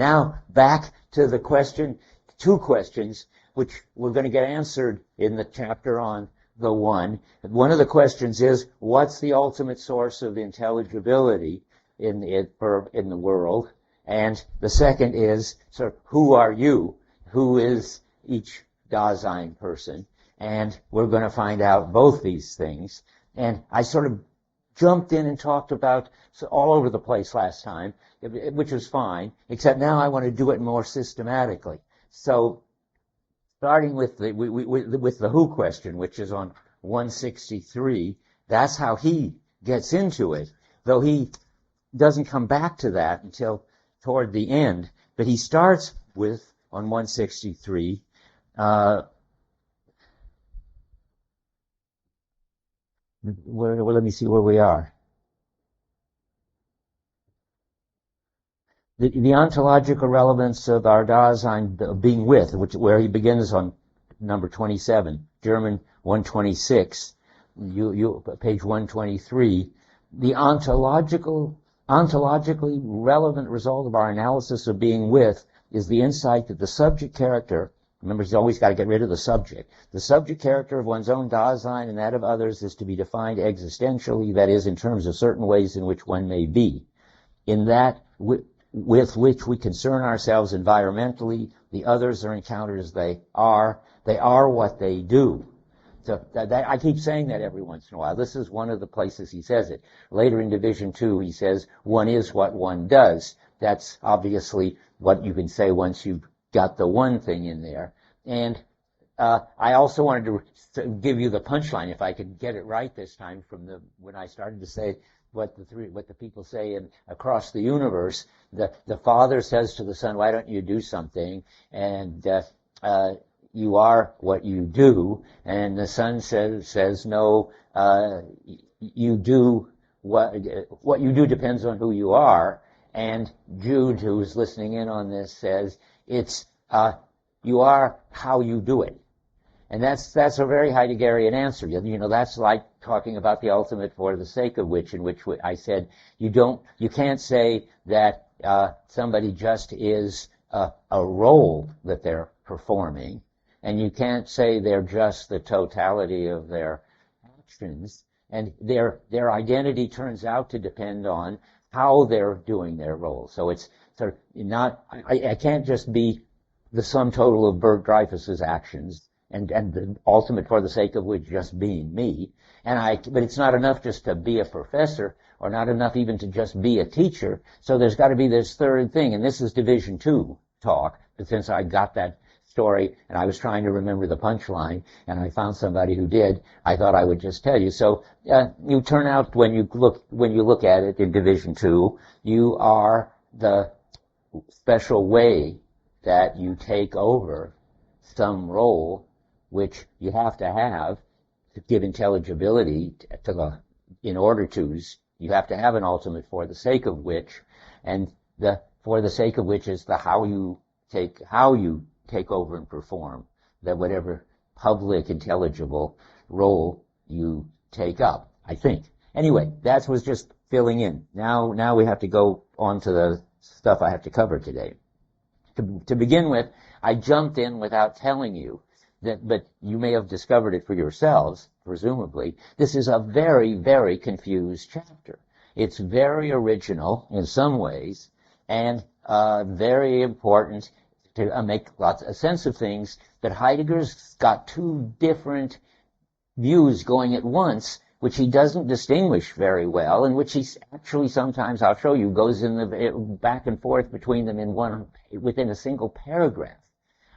Now, back to the question, two questions, which we're going to get answered in the chapter on the one. One of the questions is, what's the ultimate source of intelligibility in the world? And the second is, sort of, who are you? Who is each Dasein person? And we're going to find out both these things. And I sort of jumped in and talked about all over the place last time, which was fine, except now I want to do it more systematically. So, starting with the who question, which is on 163, that's how he gets into it, though he doesn't come back to that until toward the end. But he starts with, on 163, let me see where we are. The ontological relevance of our Dasein being with, where he begins on number 27, German 126, page 123. The ontologically relevant result of our analysis of being with is the insight that the subject character, remember, he's always got to get rid of the subject. The subject character of one's own Dasein and that of others is to be defined existentially, that is, in terms of certain ways in which one may be. In that with which we concern ourselves environmentally, the others are encountered as they are what they do. So I keep saying that every once in a while. This is one of the places he says it. Later in Division 2, he says, one is what one does. That's obviously what you can say once you've got the one thing in there. And I also wanted to give you the punchline, if I could get it right this time, from when I started to say what the people say across the universe. The father says to the son, why don't you do something? And you are what you do. And the son says no, you do what you do depends on who you are. And Jude, who's listening in on this, says it's you are how you do it. And that's a very Heideggerian answer. You know, that's like talking about the ultimate for the sake of which, in which I said you can't say that somebody just is a role that they're performing, and you can't say they're just the totality of their actions, and their identity turns out to depend on how they're doing their role. So it's sort of not, I can't just be the sum total of Hubert Dreyfus's actions, and the ultimate for the sake of which just being me. But it's not enough just to be a professor, or not enough even to just be a teacher. So there's got to be this third thing, and this is Division 2 talk. But since I got that story, and I was trying to remember the punchline, and I found somebody who did, I thought I would just tell you. So you turn out, when you look at it in Division 2, you are the special way that you take over some role which you have to give intelligibility to the in order to's. You have to have an ultimate for the sake of which, and the for the sake of which is the how you take over and perform that whatever public intelligible role you take up, I think. Anyway, that was just filling in. Now we have to go on to the stuff I have to cover today. To begin with, I jumped in without telling you that, but you may have discovered it for yourselves, presumably. This is a very, very confused chapter. It's very original in some ways, and very important to make a sense of things, that Heidegger's got two different views going at once, which he doesn't distinguish very well, and which he actually sometimes, I'll show you, goes in the back and forth between them within a single paragraph.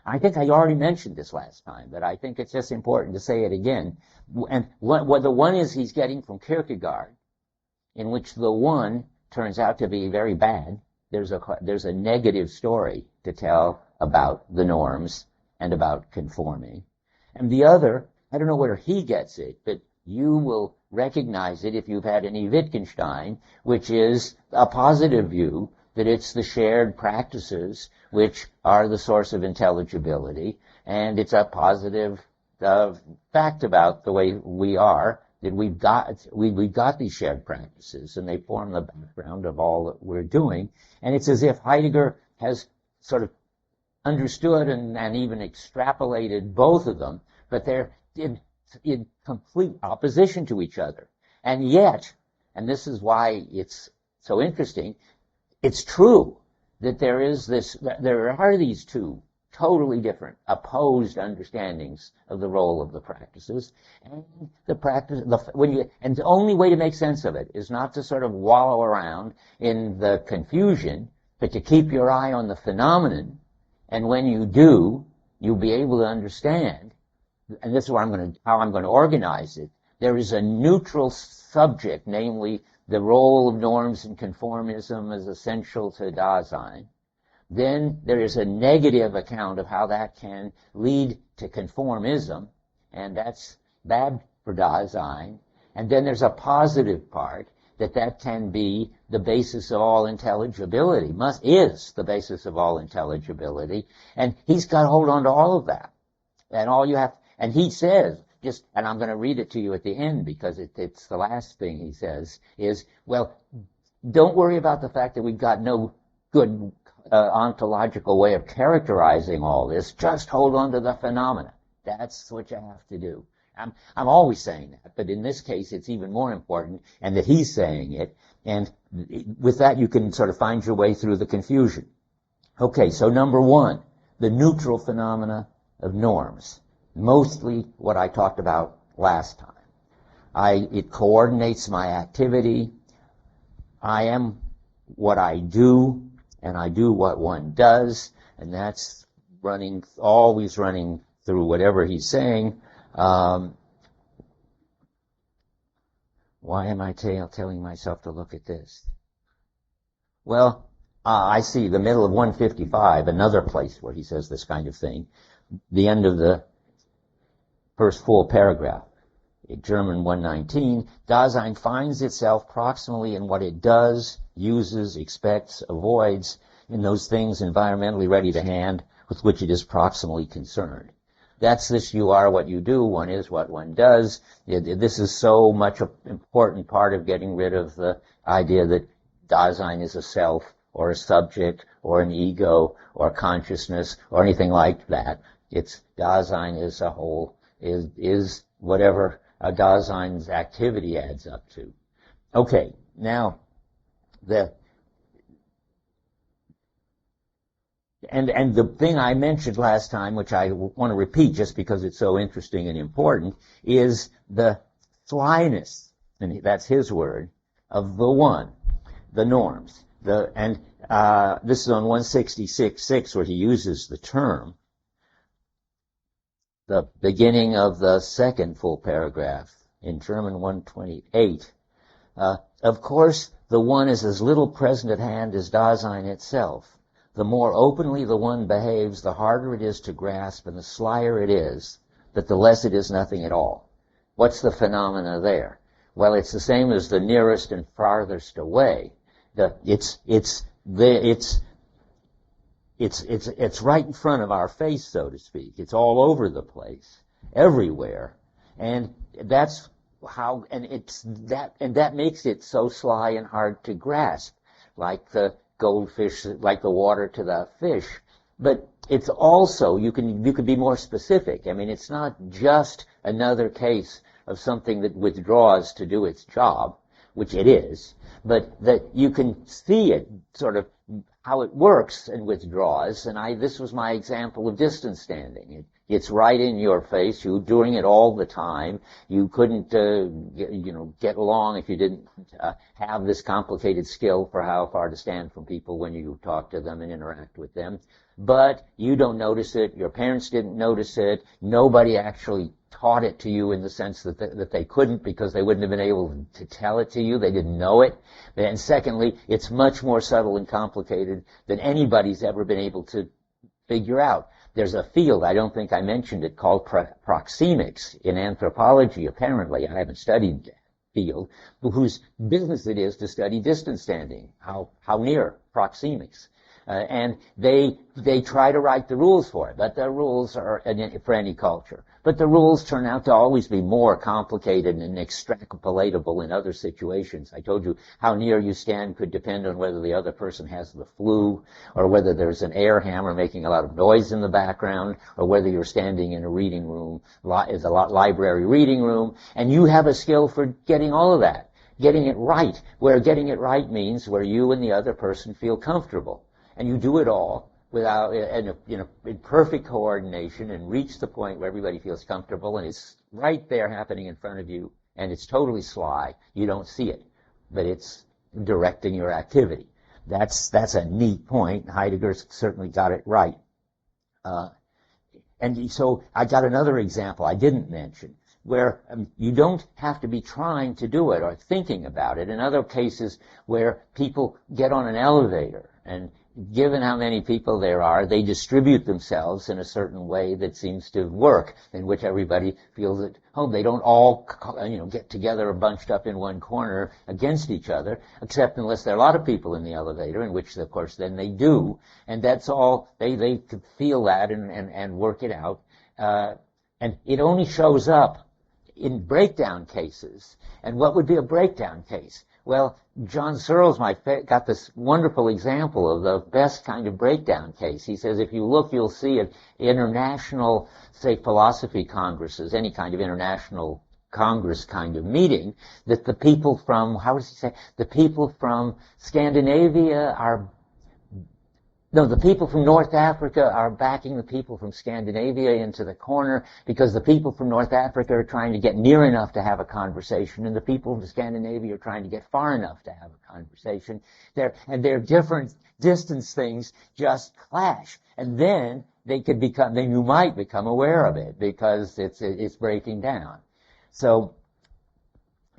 I think I already mentioned this last time, but I think it's just important to say it again. And what the one is he's getting from Kierkegaard, in which the one turns out to be very bad. There's a negative story to tell about the norms and about conforming. And the other, I don't know where he gets it, but you will recognize it if you've had any Wittgenstein, which is a positive view that it's the shared practices which are the source of intelligibility, and it's a positive fact about the way we are, that we've got these shared practices, and they form the background of all that we're doing. And it's as if Heidegger has sort of understood and even extrapolated both of them, but they're in complete opposition to each other. And yet, and this is why it's so interesting, it's true that there are these two totally different, opposed understandings of the role of the practices, and and the only way to make sense of it is not to sort of wallow around in the confusion, but to keep your eye on the phenomenon, and when you do, you'll be able to understand, and this is how I'm going to organize it. There is a neutral subject, namely the role of norms and conformism as essential to Dasein. Then there is a negative account of how that can lead to conformism, and that's bad for Dasein. And then there's a positive part that can be the basis of all intelligibility, is the basis of all intelligibility. And he's got to hold on to all of that. And he says, and I'm going to read it to you at the end because it's the last thing he says, is, well, don't worry about the fact that we've got no good ontological way of characterizing all this. Just hold on to the phenomena. That's what you have to do. I'm always saying that, but in this case it's even more important, and that he's saying it, and with that you can sort of find your way through the confusion. Okay, so number one, the neutral phenomena of norms. Mostly what I talked about last time. It coordinates my activity. I am what I do, and I do what one does, and that's always running through whatever he's saying. Why am I telling myself to look at this? Well, I see the middle of 155, another place where he says this kind of thing, the end of the first full paragraph. In German 119, Dasein finds itself proximally in what it does, uses, expects, avoids, in those things environmentally ready to hand with which it is proximally concerned. That's this you are what you do, one is what one does. This is so much an important part of getting rid of the idea that Dasein is a self or a subject or an ego or consciousness or anything like that. It's Dasein is a whole, is whatever a Dasein's activity adds up to. Okay, now And the thing I mentioned last time, which I want to repeat just because it's so interesting and important, is the slyness, and that's his word, of the one, the norms. This is on 166.6 where he uses the term. The beginning of the second full paragraph in German 128. Of course, the one is as little present at hand as Dasein itself. The more openly the one behaves, the harder it is to grasp, and the slyer it is, but the less it is nothing at all. What's the phenomena there? Well, it's the same as the nearest and farthest away. It's right in front of our face, so to speak. It's all over the place, everywhere, and that's how. And that makes it so sly and hard to grasp, like the goldfish, like the water to the fish. But it's also, you could be more specific. I mean, it's not just another case of something that withdraws to do its job, which it is, but that you can see it sort of how it works and withdraws. And this was my example of distance standing. It's right in your face. You're doing it all the time. You couldn't, get along if you didn't have this complicated skill for how far to stand from people when you talk to them and interact with them. But you don't notice it. Your parents didn't notice it. Nobody actually taught it to you in the sense that they couldn't, because they wouldn't have been able to tell it to you. They didn't know it. And secondly, it's much more subtle and complicated than anybody's ever been able to figure out. There's a field, I don't think I mentioned it, called proxemics in anthropology, apparently. I haven't studied that field, whose business it is to study distance standing, how near proxemics. And they try to write the rules for it, but the rules are for any culture. But the rules turn out to always be more complicated and extrapolatable in other situations. I told you how near you stand could depend on whether the other person has the flu, or whether there's an air hammer making a lot of noise in the background, or whether you're standing in a reading room, is a library reading room, and you have a skill for getting all of that. Getting it right, where getting it right means where you and the other person feel comfortable. And you do it all without, in perfect coordination, and reach the point where everybody feels comfortable, and it's right there happening in front of you, and it's totally sly. You don't see it, but it's directing your activity. That's a neat point. Heidegger's certainly got it right. And so I got another example I didn't mention, where you don't have to be trying to do it or thinking about it. In other cases where people get on an elevator, and given how many people there are, they distribute themselves in a certain way that seems to work, in which everybody feels at home. They don't all, get together bunched up in one corner against each other, except unless there are a lot of people in the elevator, in which, of course, then they do. And that's all, they could feel that and work it out. And it only shows up in breakdown cases. And what would be a breakdown case? Well, John Searle's got this wonderful example of the best kind of breakdown case. He says if you look, you'll see at international, say, philosophy congresses, any kind of international Congress kind of meeting, that the people from, the people from Scandinavia the people from North Africa are backing the people from Scandinavia into the corner, because the people from North Africa are trying to get near enough to have a conversation, and the people from Scandinavia are trying to get far enough to have a conversation. Their different distance things just clash. And then you might become aware of it, because it's breaking down. So,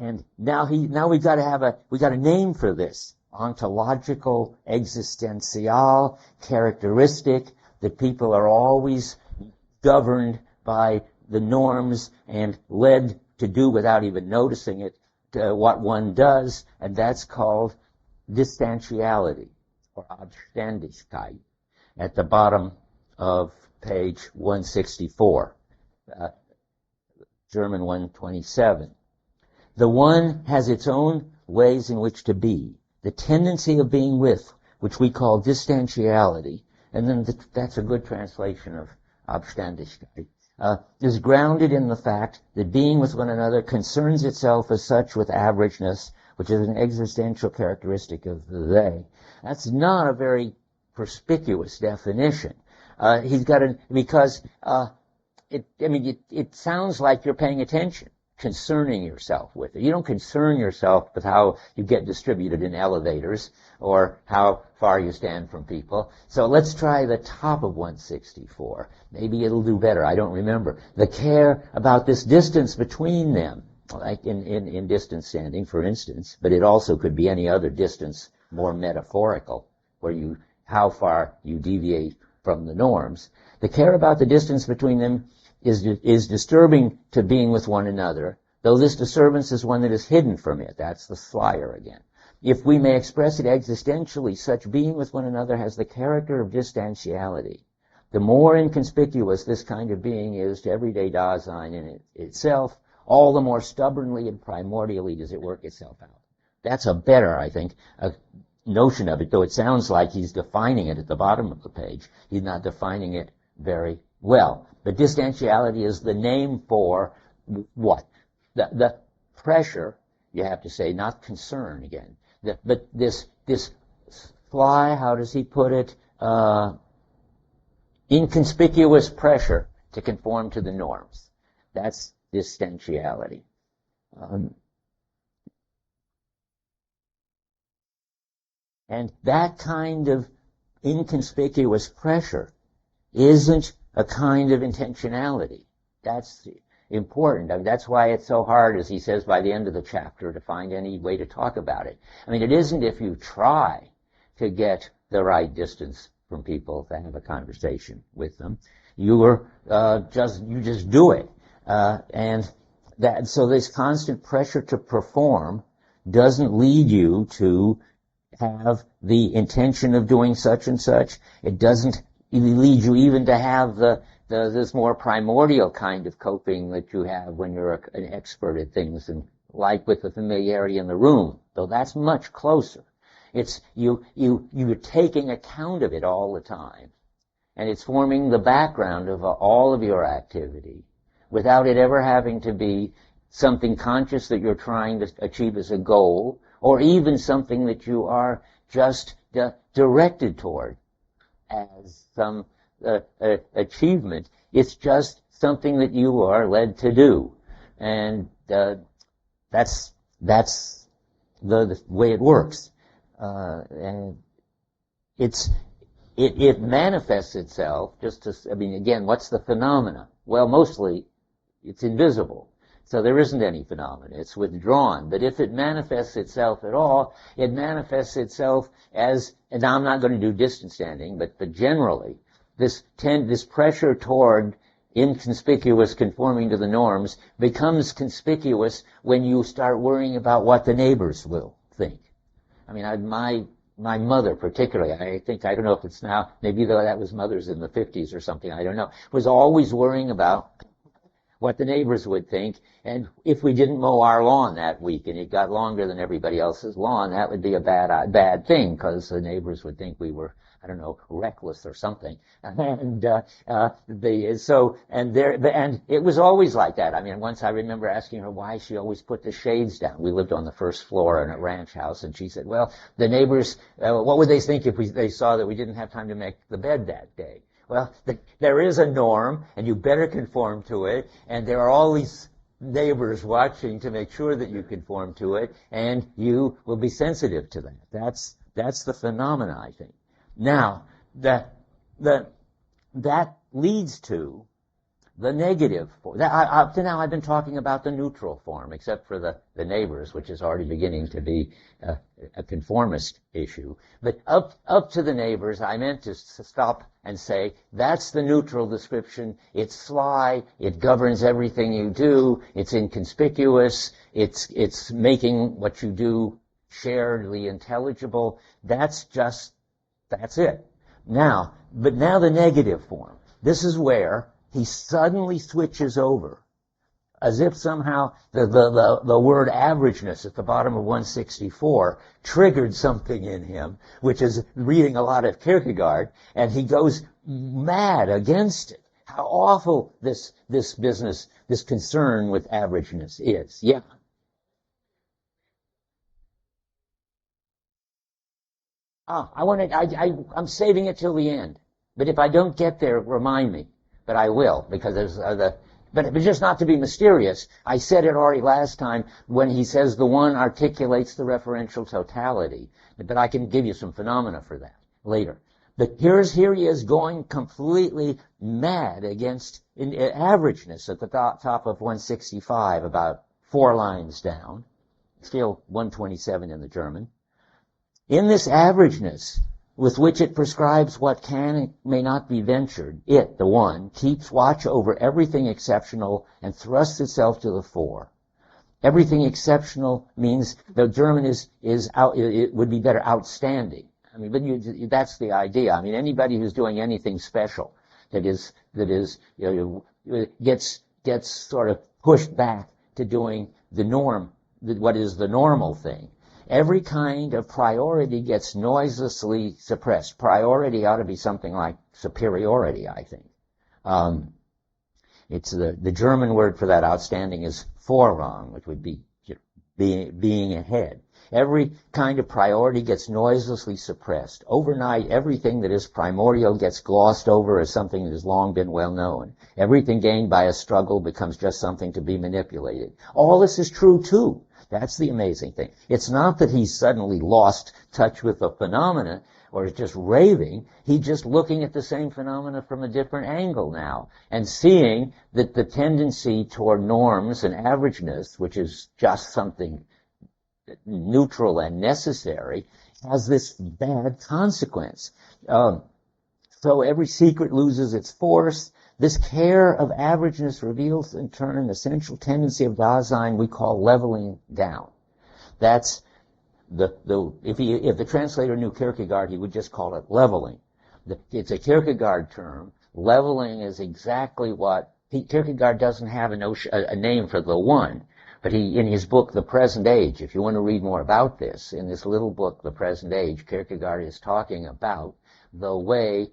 and now we've got a name for this. Ontological, existential characteristic that people are always governed by the norms and led to do without even noticing it, what one does, and that's called distantiality, or Abständigkeit, at the bottom of page 164, German 127. The one has its own ways in which to be. The tendency of being with, which we call distantiality, and then that's a good translation of Abständigkeit, is grounded in the fact that being with one another concerns itself as such with averageness, which is an existential characteristic of the they. That's not a very perspicuous definition. It sounds like you're paying attention, concerning yourself with it. You don't concern yourself with how you get distributed in elevators or how far you stand from people. So let's try the top of 164. Maybe it'll do better. I don't remember. The care about this distance between them, like in distance standing, for instance, but it also could be any other distance, more metaphorical, where how far you deviate from the norms. The care about the distance between them is disturbing to being with one another, though this disturbance is one that is hidden from it. That's the flyer again. If we may express it existentially, such being with one another has the character of distantiality. The more inconspicuous this kind of being is to everyday Dasein in itself, all the more stubbornly and primordially does it work itself out. That's a better, I think, notion of it, though it sounds like he's defining it at the bottom of the page. He's not defining it very well. But distantiality is the name for what? The pressure, you have to say, not concern again. But this fly, how does he put it? Inconspicuous pressure to conform to the norms. That's distantiality. And that kind of inconspicuous pressure isn't a kind of intentionality. That's important. I mean, that's why it's so hard, as he says by the end of the chapter, to find any way to talk about it. I mean, it isn't if you try to get the right distance from people to have a conversation with them. You just do it. So this constant pressure to perform doesn't lead you to have the intention of doing such and such. It doesn't lead you even to have this more primordial kind of coping that you have when you're an expert at things, and like with the familiarity in the room, though that's much closer. It's you're taking account of it all the time, and it's forming the background of all of your activity without it ever having to be something conscious that you're trying to achieve as a goal, or even something that you are just directed toward as some achievement. It's just something that you are led to do, and that's the way it works. And it manifests itself again, what's the phenomena? Well, mostly it's invisible. So there isn't any phenomena. It's withdrawn. But if it manifests itself at all, it manifests itself as, and now I'm not going to do distance standing, but generally, this pressure toward inconspicuous conforming to the norms becomes conspicuous when you start worrying about what the neighbors will think. I mean, my mother particularly, I don't know if it's now, maybe that was mothers in the 50s or something, I don't know, was always worrying about what the neighbors would think, and if we didn't mow our lawn that week and it got longer than everybody else's lawn, that would be a bad thing, because the neighbors would think we were, I don't know, reckless or something. And it was always like that. I mean, once I remember asking her why she always put the shades down. We lived on the first floor in a ranch house, and she said, well, the neighbors, what would they think if they saw that we didn't have time to make the bed that day? Well, there is a norm, and you better conform to it, and there are all these neighbors watching to make sure that you conform to it, and you will be sensitive to that. That's the phenomena, I think. Now, that leads to the negative form. Up to now, I've been talking about the neutral form, except for the neighbors, which is already beginning to be a conformist issue. But up to the neighbors, I meant to stop and say, that's the neutral description. It's sly. It governs everything you do. It's inconspicuous. It's making what you do sharedly intelligible. That's it. Now the negative form. This is where he suddenly switches over, as if somehow the word averageness at the bottom of 164 triggered something in him, which is reading a lot of Kierkegaard, and he goes mad against it. How awful this business, this concern with averageness is. Yeah. I'm saving it till the end. But if I don't get there, remind me. But I will, because there's but just not to be mysterious. I said it already last time when he says the one articulates the referential totality. But I can give you some phenomena for that later. But here he is going completely mad against averageness at the top of 165, about 4 lines down. Still 127 in the German. In this averageness, with which it prescribes what can and may not be ventured, it, the one, keeps watch over everything exceptional and thrusts itself to the fore. Everything exceptional means, the German it would be better outstanding. I mean, but that's the idea. I mean, anybody who's doing anything special gets sort of pushed back to doing the norm, what is the normal thing. Every kind of priority gets noiselessly suppressed. Priority ought to be something like superiority, I think. It's the German word for that outstanding is Vorrang, which would be being ahead. Every kind of priority gets noiselessly suppressed. Overnight, everything that is primordial gets glossed over as something that has long been well known. Everything gained by a struggle becomes just something to be manipulated. All this is true, too. That's the amazing thing. It's not that he's suddenly lost touch with the phenomena or is just raving. He's just looking at the same phenomena from a different angle now and seeing that the tendency toward norms and averageness, which is just something neutral and necessary, has this bad consequence. So every secret loses its force. This care of averageness reveals, in turn, an essential tendency of Dasein we call leveling down. That's if the translator knew Kierkegaard, he would just call it leveling. It's a Kierkegaard term. Leveling is exactly what Kierkegaard doesn't have a name for the one, but in his book, The Present Age, if you want to read more about this, in this little book, The Present Age, Kierkegaard is talking about the way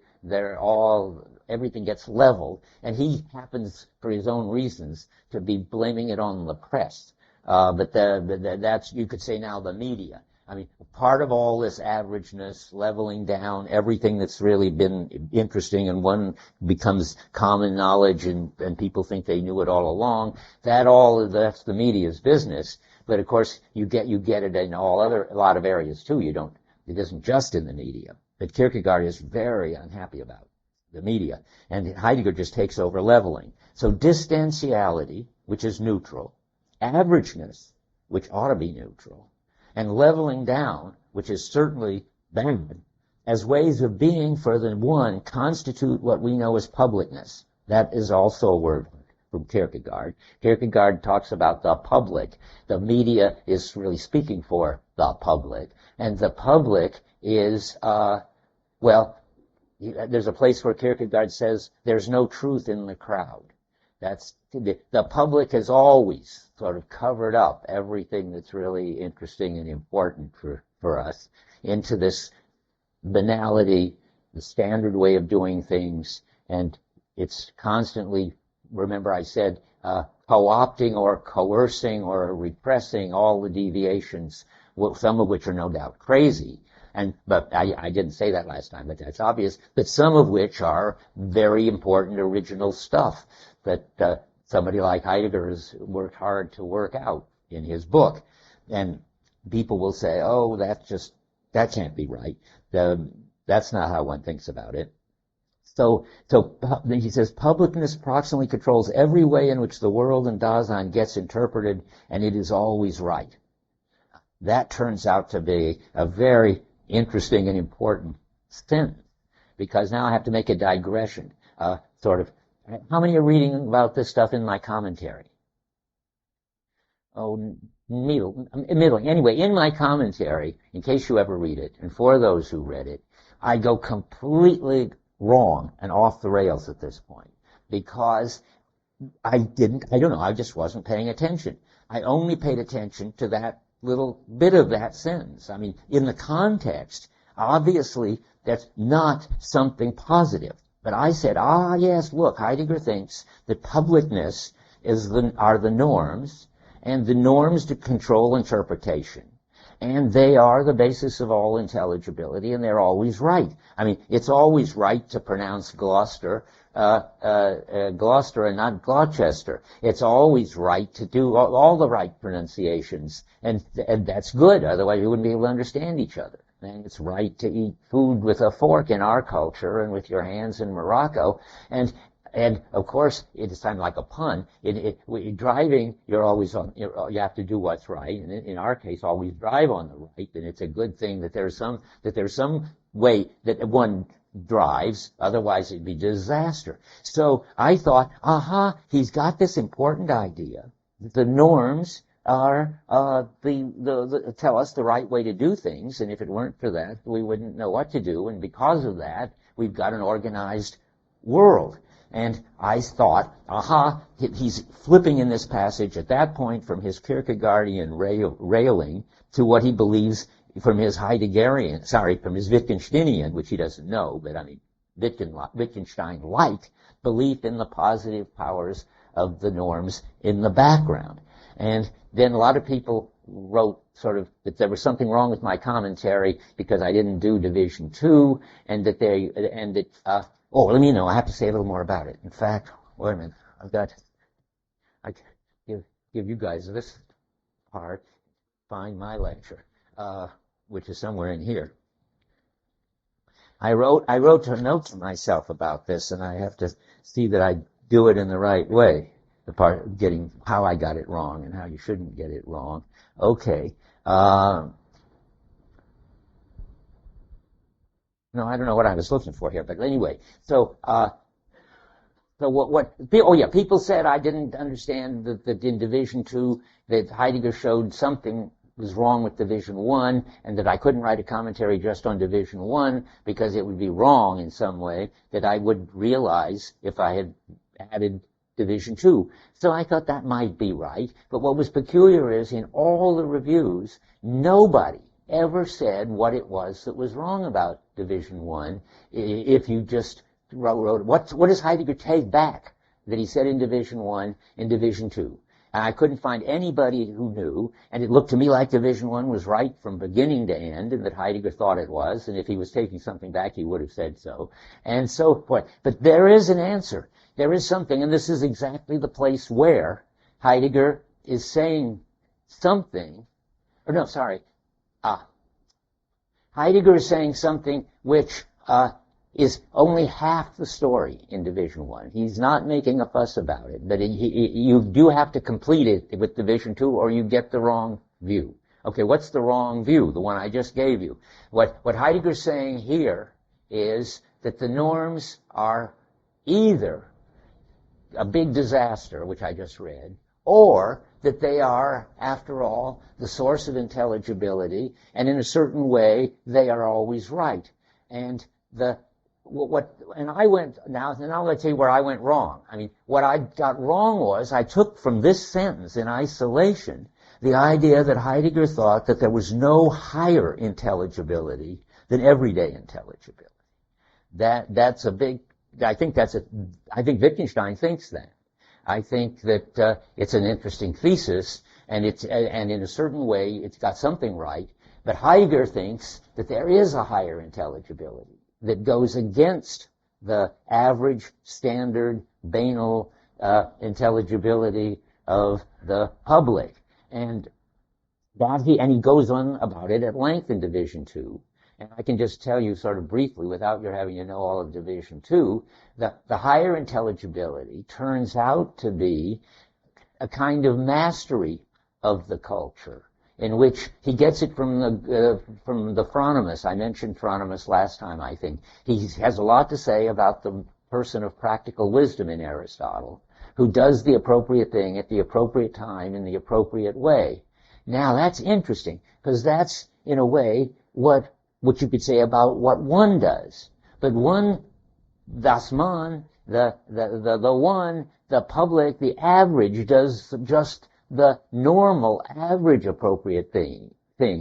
everything gets leveled, and he happens, for his own reasons, to be blaming it on the press. But that's, you could say now, the media. I mean, part of all this averageness, leveling down, everything that's really been interesting and one becomes common knowledge and people think they knew it all along, that's the media's business. But of course, you get it in a lot of areas too. It isn't just in the media. But Kierkegaard is very unhappy about the media. And Heidegger just takes over leveling. So distantiality, which is neutral, averageness, which ought to be neutral, and leveling down, which is certainly bad, as ways of being for the one constitute what we know as publicness. That is also a word from Kierkegaard. Kierkegaard talks about the public. The media is really speaking for the public. And the public is, there's a place where Kierkegaard says there's no truth in the crowd. The public has always sort of covered up everything that's really interesting and important for us into this banality, the standard way of doing things, and it's constantly, remember I said, co-opting or coercing or repressing all the deviations, some of which are no doubt crazy. But I didn't say that last time, but that's obvious, but some of which are very important original stuff that somebody like Heidegger has worked hard to work out in his book. And people will say, oh, that can't be right. That's not how one thinks about it. So he says, publicness proximately controls every way in which the world and Dasein gets interpreted, and it is always right. That turns out to be a very interesting and important sentence, because now I have to make a digression, how many are reading about this stuff in my commentary? Oh, middling. Anyway, in my commentary, in case you ever read it, and for those who read it, I go completely wrong and off the rails at this point, because I just wasn't paying attention. I only paid attention to that little bit of that sentence. I mean, in the context, obviously, that's not something positive. But I said, yes, look, Heidegger thinks that publicness are the norms, and the norms to control interpretation. And they are the basis of all intelligibility, and they're always right. I mean, it's always right to pronounce Gloucester and not Gloucester. It's always right to do all the right pronunciations, and that's good. Otherwise, we wouldn't be able to understand each other. And it's right to eat food with a fork in our culture and with your hands in Morocco. And of course, it's kind of like a pun. Driving, you're always you have to do what's right. And in our case, always drive on the right. And it's a good thing that there's some way that one drives. Otherwise, it'd be disaster. So I thought, he's got this important idea. The norms are tell us the right way to do things, and if it weren't for that, we wouldn't know what to do, and because of that, we've got an organized world. And I thought, he's flipping in this passage at that point from his Kierkegaardian railing to what he believes from his Wittgensteinian, which he doesn't know, but I mean, Wittgenstein-like belief in the positive powers of the norms in the background. And then a lot of people wrote that there was something wrong with my commentary because I didn't do Division 2, and let me know, I have to say a little more about it. In fact, wait a minute, I give you guys this part, find my lecture, which is somewhere in here. I wrote a note to myself about this, and I have to see that I do it in the right way. The part of getting how I got it wrong and how you shouldn't get it wrong. Okay. No, I don't know what I was looking for here, but anyway. So people said I didn't understand that in Division 2 that Heidegger showed something was wrong with division 1, and that I couldn't write a commentary just on division 1 because it would be wrong in some way, that I would realize if I had added division 2. So I thought that might be right. But what was peculiar is in all the reviews, nobody ever said what it was that was wrong about division 1. If you just wrote what does Heidegger take back that he said in division 1 in division 2? And I couldn't find anybody who knew, and it looked to me like division 1 was right from beginning to end, and that Heidegger thought it was, and if he was taking something back, he would have said so, and so forth. But there is an answer. There is something, and this is exactly the place where Heidegger is saying something, or no, sorry, Heidegger is saying something which is only half the story in division 1. He's not making a fuss about it, but you do have to complete it with division 2 or you get the wrong view. Okay, what's the wrong view? The one I just gave you. What Heidegger's saying here is that the norms are either a big disaster, which I just read, or that they are, after all, the source of intelligibility, and in a certain way, they are always right. And I went, now I'm going to tell you where I went wrong. I mean, what I got wrong was I took from this sentence in isolation the idea that Heidegger thought that there was no higher intelligibility than everyday intelligibility. That's a big, I think Wittgenstein thinks that. I think that it's an interesting thesis, and in a certain way it's got something right, but Heidegger thinks that there is a higher intelligibility that goes against the average, standard, banal intelligibility of the public. And he goes on about it at length in Division 2. And I can just tell you sort of briefly, without your having to know all of Division 2, that the higher intelligibility turns out to be a kind of mastery of the culture, in which he gets it from the Phronimos. I mentioned Phronimos last time, I think. He has a lot to say about the person of practical wisdom in Aristotle, who does the appropriate thing at the appropriate time in the appropriate way. Now, that's interesting, because that's, in a way, what you could say about what one does. But one, das Man, the one, the public, the average, does just the normal average appropriate thing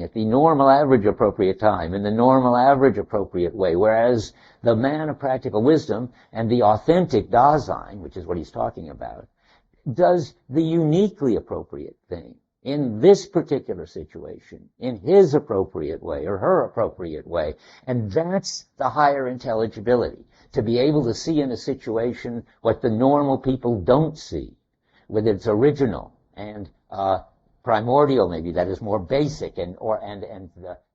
at the normal average appropriate time in the normal average appropriate way, whereas the man of practical wisdom and the authentic Dasein, which is what he's talking about, does the uniquely appropriate thing in this particular situation, in his appropriate way or her appropriate way. And that's the higher intelligibility, to be able to see in a situation what the normal people don't see, with its original and primordial, maybe, that is more basic and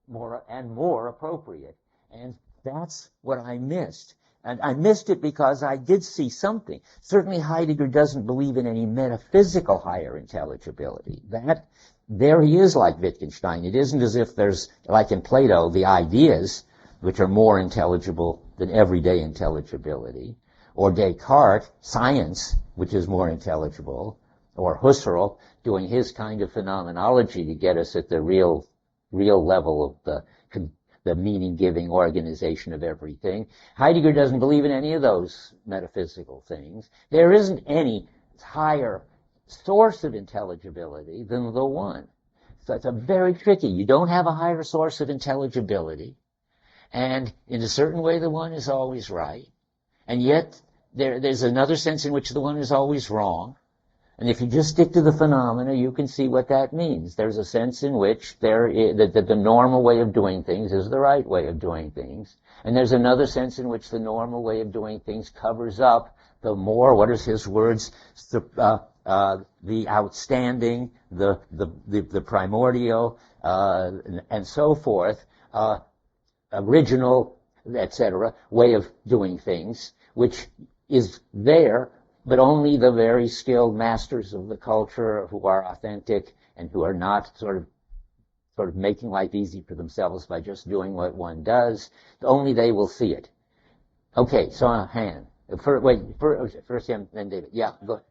more appropriate. And that's what I missed. And I missed it because I did see something. Certainly Heidegger doesn't believe in any metaphysical higher intelligibility. There he is like Wittgenstein. It isn't as if there's, like in Plato, the ideas, which are more intelligible than everyday intelligibility, or Descartes, science, which is more intelligible, or Husserl doing his kind of phenomenology to get us at the real level of the meaning-giving organization of everything. Heidegger doesn't believe in any of those metaphysical things. There isn't any higher source of intelligibility than the one. So it's a very tricky. You don't have a higher source of intelligibility, and in a certain way the one is always right, and yet there's another sense in which the one is always wrong. And if you just stick to the phenomena, you can see what that means. There's a sense in which that the normal way of doing things is the right way of doing things. And there's another sense in which the normal way of doing things covers up the more, what is his words, the outstanding, the primordial, and so forth, original, etc., way of doing things, which is there, but only the very skilled masters of the culture who are authentic and who are not sort of making life easy for themselves by just doing what one does, only they will see it. Okay, so a hand. First him, then David. Yeah, go.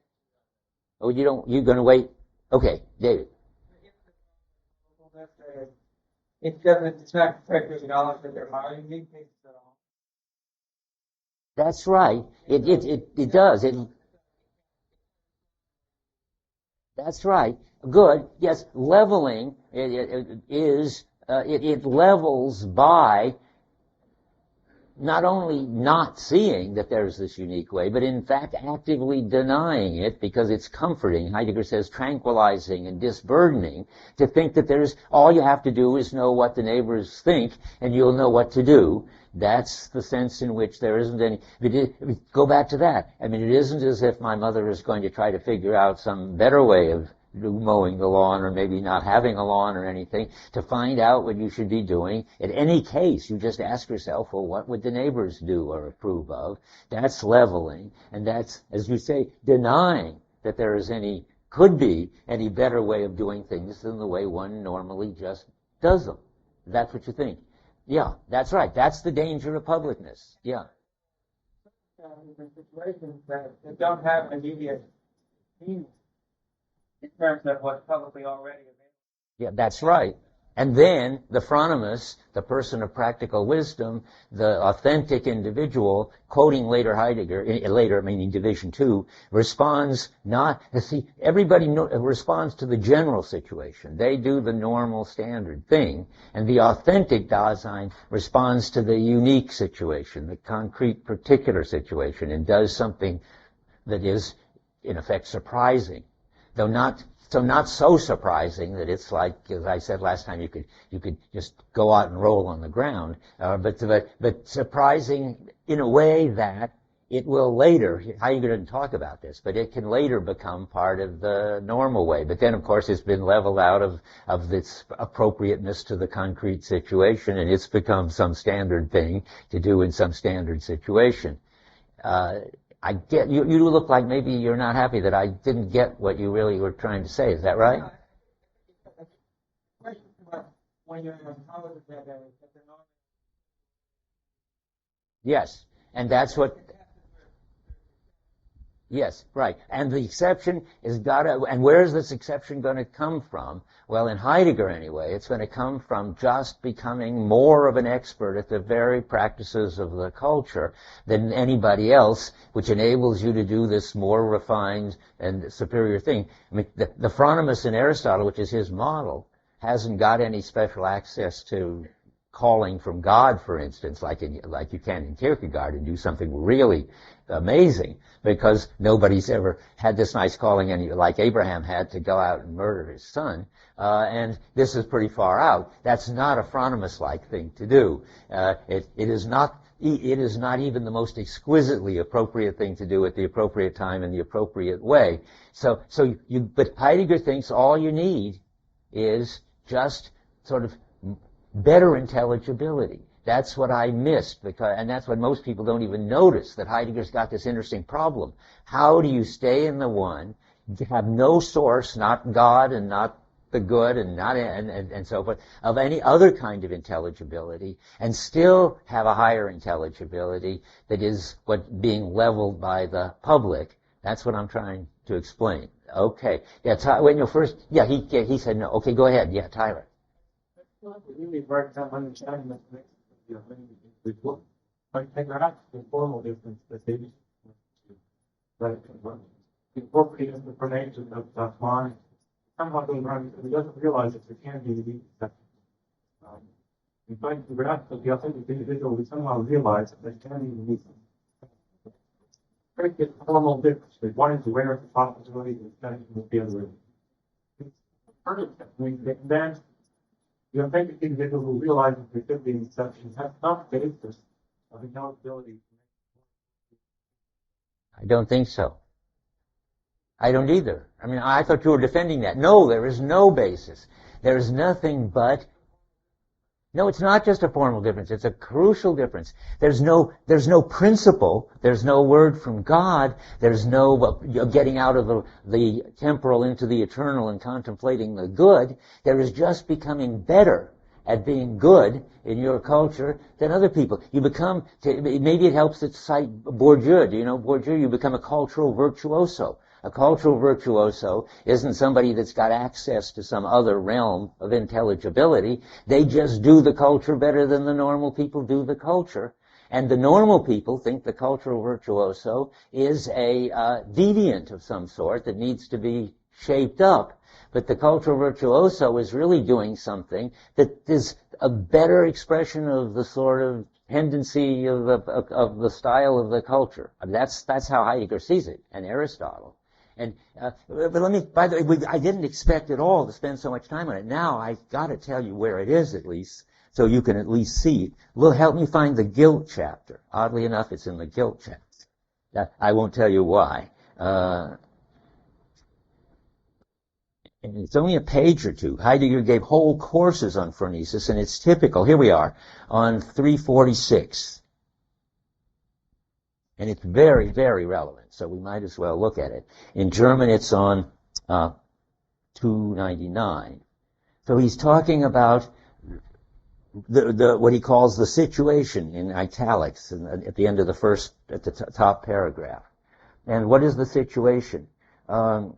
Oh, you're going to wait? Okay, David. It doesn't, it's not characteristic knowledge that there are unique cases at all. That's right. It does. That's right. Good. Yes, leveling it levels by not only not seeing that there's this unique way, but in fact actively denying it because it's comforting. Heidegger says tranquilizing and disburdening to think that there's, all you have to do is know what the neighbors think and you'll know what to do. That's the sense in which there isn't any, go back to that. I mean, it isn't as if my mother is going to try to figure out some better way of mowing the lawn or maybe not having a lawn or anything to find out what you should be doing. In any case, you just ask yourself, well, what would the neighbors do or approve of? That's leveling. And that's, as you say, denying that there is any, could be any better way of doing things than the way one normally just does them. That's what you think. Yeah, that's right. That's the danger of publicness. Yeah. In situations that don't have immediate meaning in terms of what's publicly already available. Yeah, that's right. And then the phronimos, the person of practical wisdom, the authentic individual, quoting later Heidegger, later meaning Division 2, responds not, see, everybody responds to the general situation. They do the normal standard thing. And the authentic Dasein responds to the unique situation, the concrete particular situation, and does something that is, in effect, surprising. Though not so surprising that it's like, as I said last time, you could just go out and roll on the ground, but surprising in a way that it will later, Heidegger didn't talk about this, but it can later become part of the normal way. But then, of course, it's been leveled out of its appropriateness to the concrete situation, and it's become some standard thing to do in some standard situation. I get you look like maybe you're not happy that I didn't get what you really were trying to say. Is that right? Yes, and that's what. Yes, right. And the exception is and where's this exception going to come from? Well, in Heidegger anyway, it's going to come from just becoming more of an expert at the very practices of the culture than anybody else, which enables you to do this more refined and superior thing. I mean, the phronimos in Aristotle, which is his model, hasn't got any special access to calling from God, for instance, like you can in Kierkegaard, and do something really amazing, because nobody's ever had this nice calling, like Abraham had, to go out and murder his son. And this is pretty far out. That's not a phronimos-like thing to do. It is not even the most exquisitely appropriate thing to do at the appropriate time in the appropriate way. But Heidegger thinks all you need is just sort of better intelligibility. That's what I missed, and that's what most people don't even notice, that Heidegger's got this interesting problem. How do you stay in the one, have no source, not God and not the good and so forth, of any other kind of intelligibility, and still have a higher intelligibility that is what being leveled by the public? That's what I'm trying to explain. Okay. Yeah, when you first, yeah, he said no. Okay, go ahead. Yeah, Tyler. Really hard time understanding that before. Like perhaps the formal difference that they but the appropriate explanation of that mind somehow goes wrong because he doesn't realize that there can be the exception. In fact, the grasp of the authentic individual, we somehow realize that there can be the formal difference. One is aware of the possibility of extension with the other. Then the authentic individual who realizes there could be an exception has some basis of intelligibility. I don't think so. I don't either. I mean, I thought you were defending that. No, there is no basis. There is nothing but. No, it's not just a formal difference. It's a crucial difference. There's no principle. There's no word from God. There's no getting out of the temporal into the eternal and contemplating the good. There is just becoming better at being good in your culture than other people. You become, maybe it helps to cite Bourdieu. Do you know Bourdieu? You become a cultural virtuoso. A cultural virtuoso isn't somebody that's got access to some other realm of intelligibility. They just do the culture better than the normal people do the culture. And the normal people think the cultural virtuoso is a deviant of some sort that needs to be shaped up. But the cultural virtuoso is really doing something that is a better expression of the sort of tendency of the style of the culture. That's how Heidegger sees it, and Aristotle. And but let me. By the way, I didn't expect at all to spend so much time on it. Now I've got to tell you where it is at least, so you can at least see. Will help me find the guilt chapter. Oddly enough, it's in the guilt chapter. I won't tell you why. And it's only a page or two. Heidegger gave whole courses on phronesis, and it's typical. Here we are, on 346. And it's very, very relevant, so we might as well look at it. In German, it's on 299. So he's talking about what he calls the situation in italics at the end of at the top paragraph. And what is the situation? There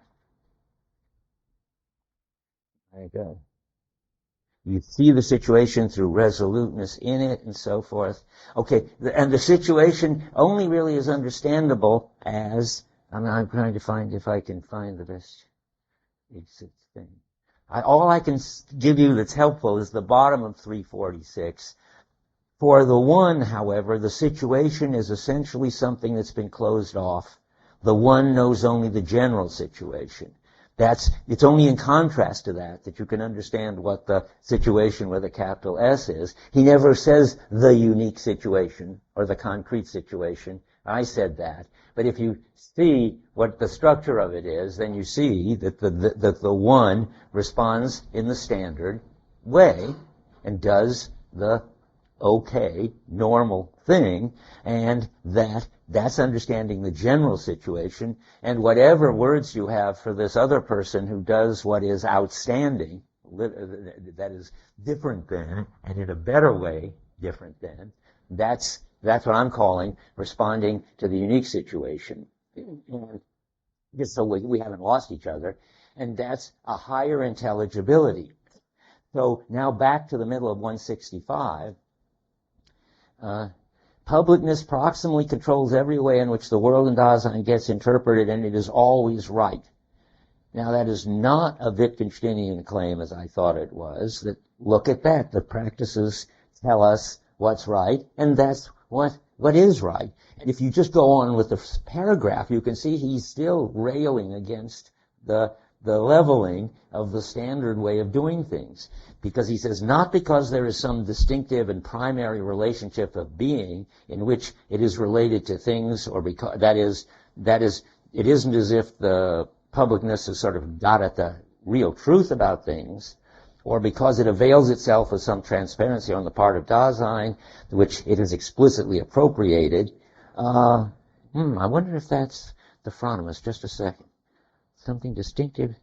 you go. You see the situation through resoluteness in it and so forth. Okay, and the situation only really is understandable as, I'm trying to find if I can find the best thing. All I can give you that's helpful is the bottom of 346. For the one, however, the situation is essentially something that's been closed off. The one knows only the general situation. It's only in contrast to that you can understand what the situation with a capital S is. He never says the unique situation or the concrete situation. I said that. But if you see what the structure of it is, then you see that the one responds in the standard way and does the okay, normal thing, and that's understanding the general situation, and whatever words you have for this other person who does what is outstanding, that is different than, and in a better way, different than, that's what I'm calling responding to the unique situation. And just so we haven't lost each other, and that's a higher intelligibility. So now back to the middle of 165. Publicness proximally controls every way in which the world in Dasein gets interpreted, and it is always right. Now, that is not a Wittgensteinian claim, as I thought it was. That look at that. The practices tell us what's right, and that's what is right. And if you just go on with the paragraph, you can see he's still railing against the leveling of the standard way of doing things. Because he says, not because there is some distinctive and primary relationship of being in which it is related to things, or because that is, it isn't as if the publicness has sort of got at the real truth about things, or because it avails itself of some transparency on the part of Dasein, which it has explicitly appropriated. I wonder if that's the phronimous. Just a second. Something distinctive.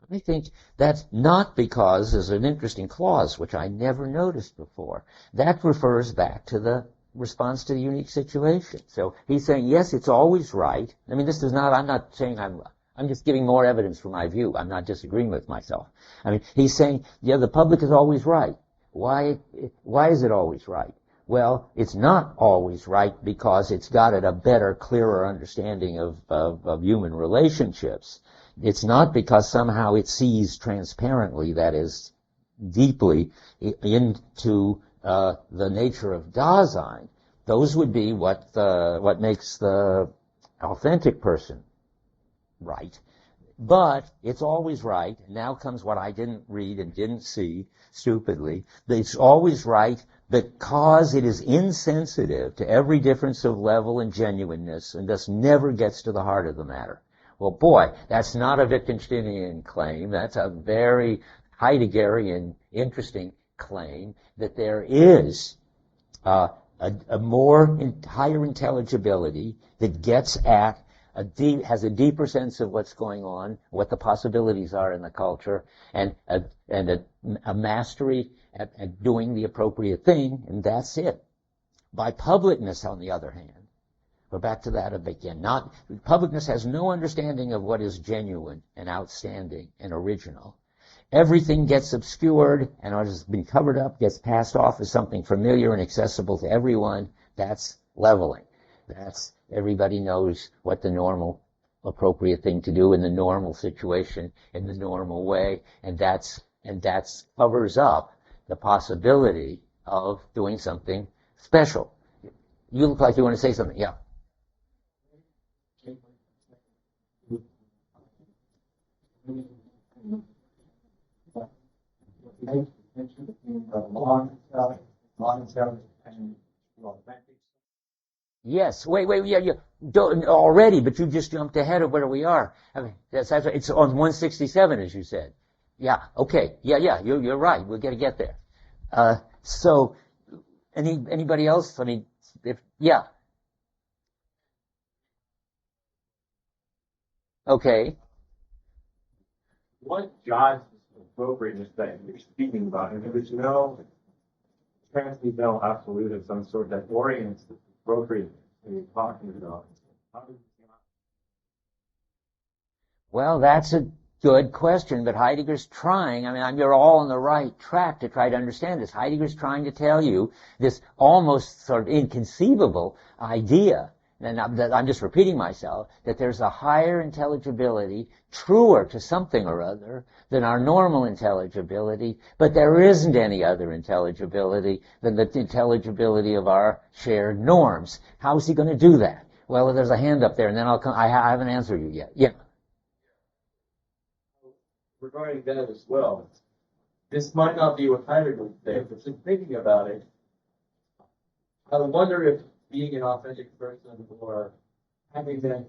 I think that's not because there's an interesting clause, which I never noticed before. That refers back to the response to the unique situation. So he's saying, yes, it's always right. I mean, this is not, I'm not saying I'm just giving more evidence for my view. I'm not disagreeing with myself. I mean, he's saying, yeah, the public is always right. Why is it always right? Well, it's not always right because it's got a better, clearer understanding of human relationships. It's not because somehow it sees transparently, that is, deeply into the nature of Dasein. Those would be what makes the authentic person right. But it's always right. Now comes what I didn't read and didn't see, stupidly. It's always right because it is insensitive to every difference of level and genuineness, and thus never gets to the heart of the matter. Well, boy, that's not a Wittgensteinian claim. That's a very Heideggerian, interesting claim that there is a higher intelligibility that gets at has a deeper sense of what's going on, what the possibilities are in the culture, and a mastery at doing the appropriate thing, and that's it. By publicness, on the other hand, Go back to that again. Publicness has no understanding of what is genuine and outstanding and original. Everything gets obscured, and what has been covered up gets passed off as something familiar and accessible to everyone. That's leveling. That's everybody knows what the normal, appropriate thing to do in the normal situation, in the normal way, and that's covers up the possibility of doing something special. You look like you want to say something. Yeah. Yes. Wait. Yeah. Don't, already, but you just jumped ahead of where we are. I mean, that's it's on 167, as you said. Yeah. Okay. Yeah. You're right. We're gonna get there. So, anybody else? I mean, yeah. Okay. What God's appropriateness that you're speaking about, and there's no transcendental absolute of some sort that orients the appropriateness that you're talking about. How does it not? Well, that's a good question, but Heidegger's trying. I mean, you're all on the right track to try to understand this. Heidegger's trying to tell you this almost sort of inconceivable idea, and I'm just repeating myself, that there's a higher intelligibility, truer to something or other than our normal intelligibility, but there isn't any other intelligibility than the intelligibility of our shared norms. How is he going to do that? Well, there's a hand up there, and then I'll come. I haven't answered you yet. Yeah. Regarding that as well, this might not be what Heidegger would say, but just thinking about it, I wonder if being an authentic person or having that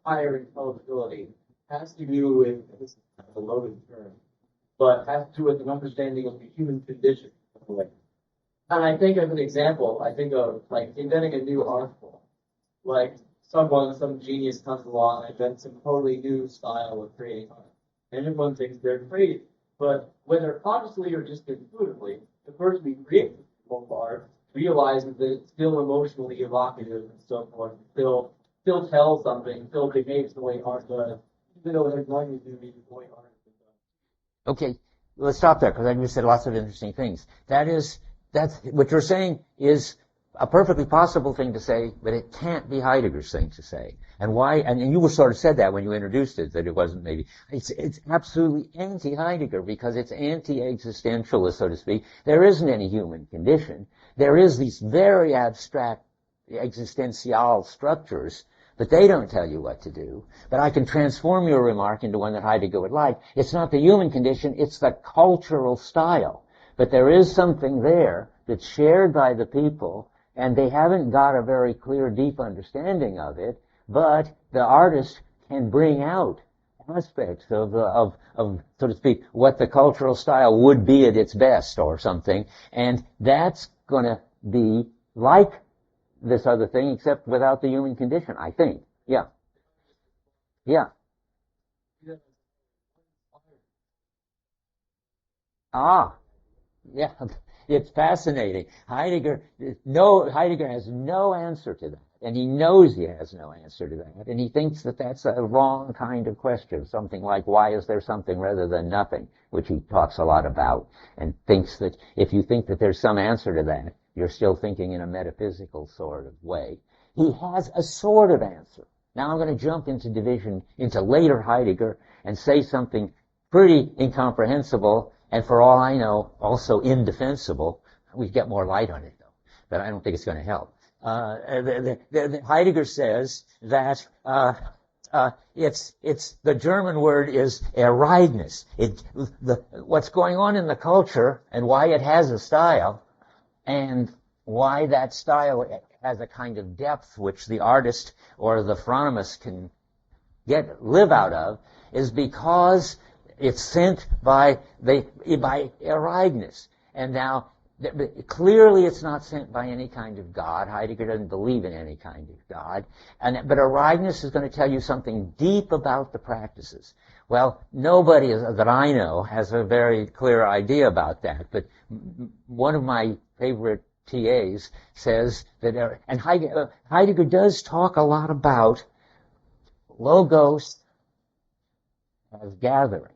higher intelligibility has to do with, this is kind of a loaded term, but has to do with an understanding of the human condition. And I think as an example, I think of like inventing a new art form. Like some genius comes along and invents some totally new style of creating art. And everyone thinks they're crazy. But whether consciously or just intuitively, the person who creates the form of art realizes that it's still emotionally evocative and so forth, still tells something, still behaves the way art does, even though they're going to do the way art is done. Okay, let's stop there, because I just said lots of interesting things. That's what you're saying is a perfectly possible thing to say, but it can't be Heidegger's thing to say. And why? And you sort of said that when you introduced it, that it wasn't maybe. It's absolutely anti-Heidegger, because it's anti-existentialist, so to speak. There isn't any human condition. There is these very abstract existential structures, but they don't tell you what to do. But I can transform your remark into one that Heidegger would like. It's not the human condition, it's the cultural style. But there is something there that's shared by the people, and they haven't got a very clear, deep understanding of it, but the artist can bring out aspects of, so to speak, what the cultural style would be at its best or something, and that's going to be like this other thing, except without the human condition, I think. Yeah. Ah. Yeah. It's fascinating. Heidegger has no answer to that. And he knows he has no answer to that. And he thinks that that's a wrong kind of question. Something like, why is there something rather than nothing? Which he talks a lot about. And thinks that if you think that there's some answer to that, you're still thinking in a metaphysical sort of way. He has a sort of answer. Now I'm going to jump into later Heidegger and say something pretty incomprehensible, and for all I know, also indefensible. We get more light on it, though, but I don't think it's going to help. Heidegger says that it's the German word is Ereignis. What's going on in the culture and why it has a style, and why that style has a kind of depth which the artist or the phronimist can live out of, is because it's sent by Ereignis. And now, clearly it's not sent by any kind of God. Heidegger doesn't believe in any kind of God. But Ereignis is going to tell you something deep about the practices. Well, nobody that I know has a very clear idea about that. But one of my favorite TAs, says that, and Heidegger does talk a lot about logos as gathering.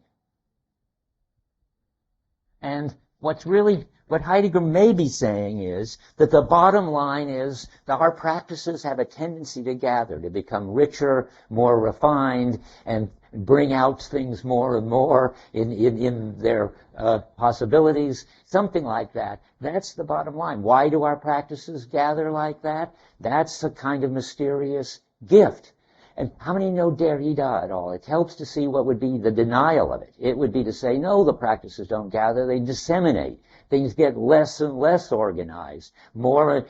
And what Heidegger may be saying is that the bottom line is that our practices have a tendency to gather, to become richer, more refined, and bring out things more and more in their possibilities, something like that. That's the bottom line. Why do our practices gather like that? That's a kind of mysterious gift. And how many know Derrida at all? It helps to see what would be the denial of it. It would be to say, no, the practices don't gather, they disseminate. Things get less and less organized. But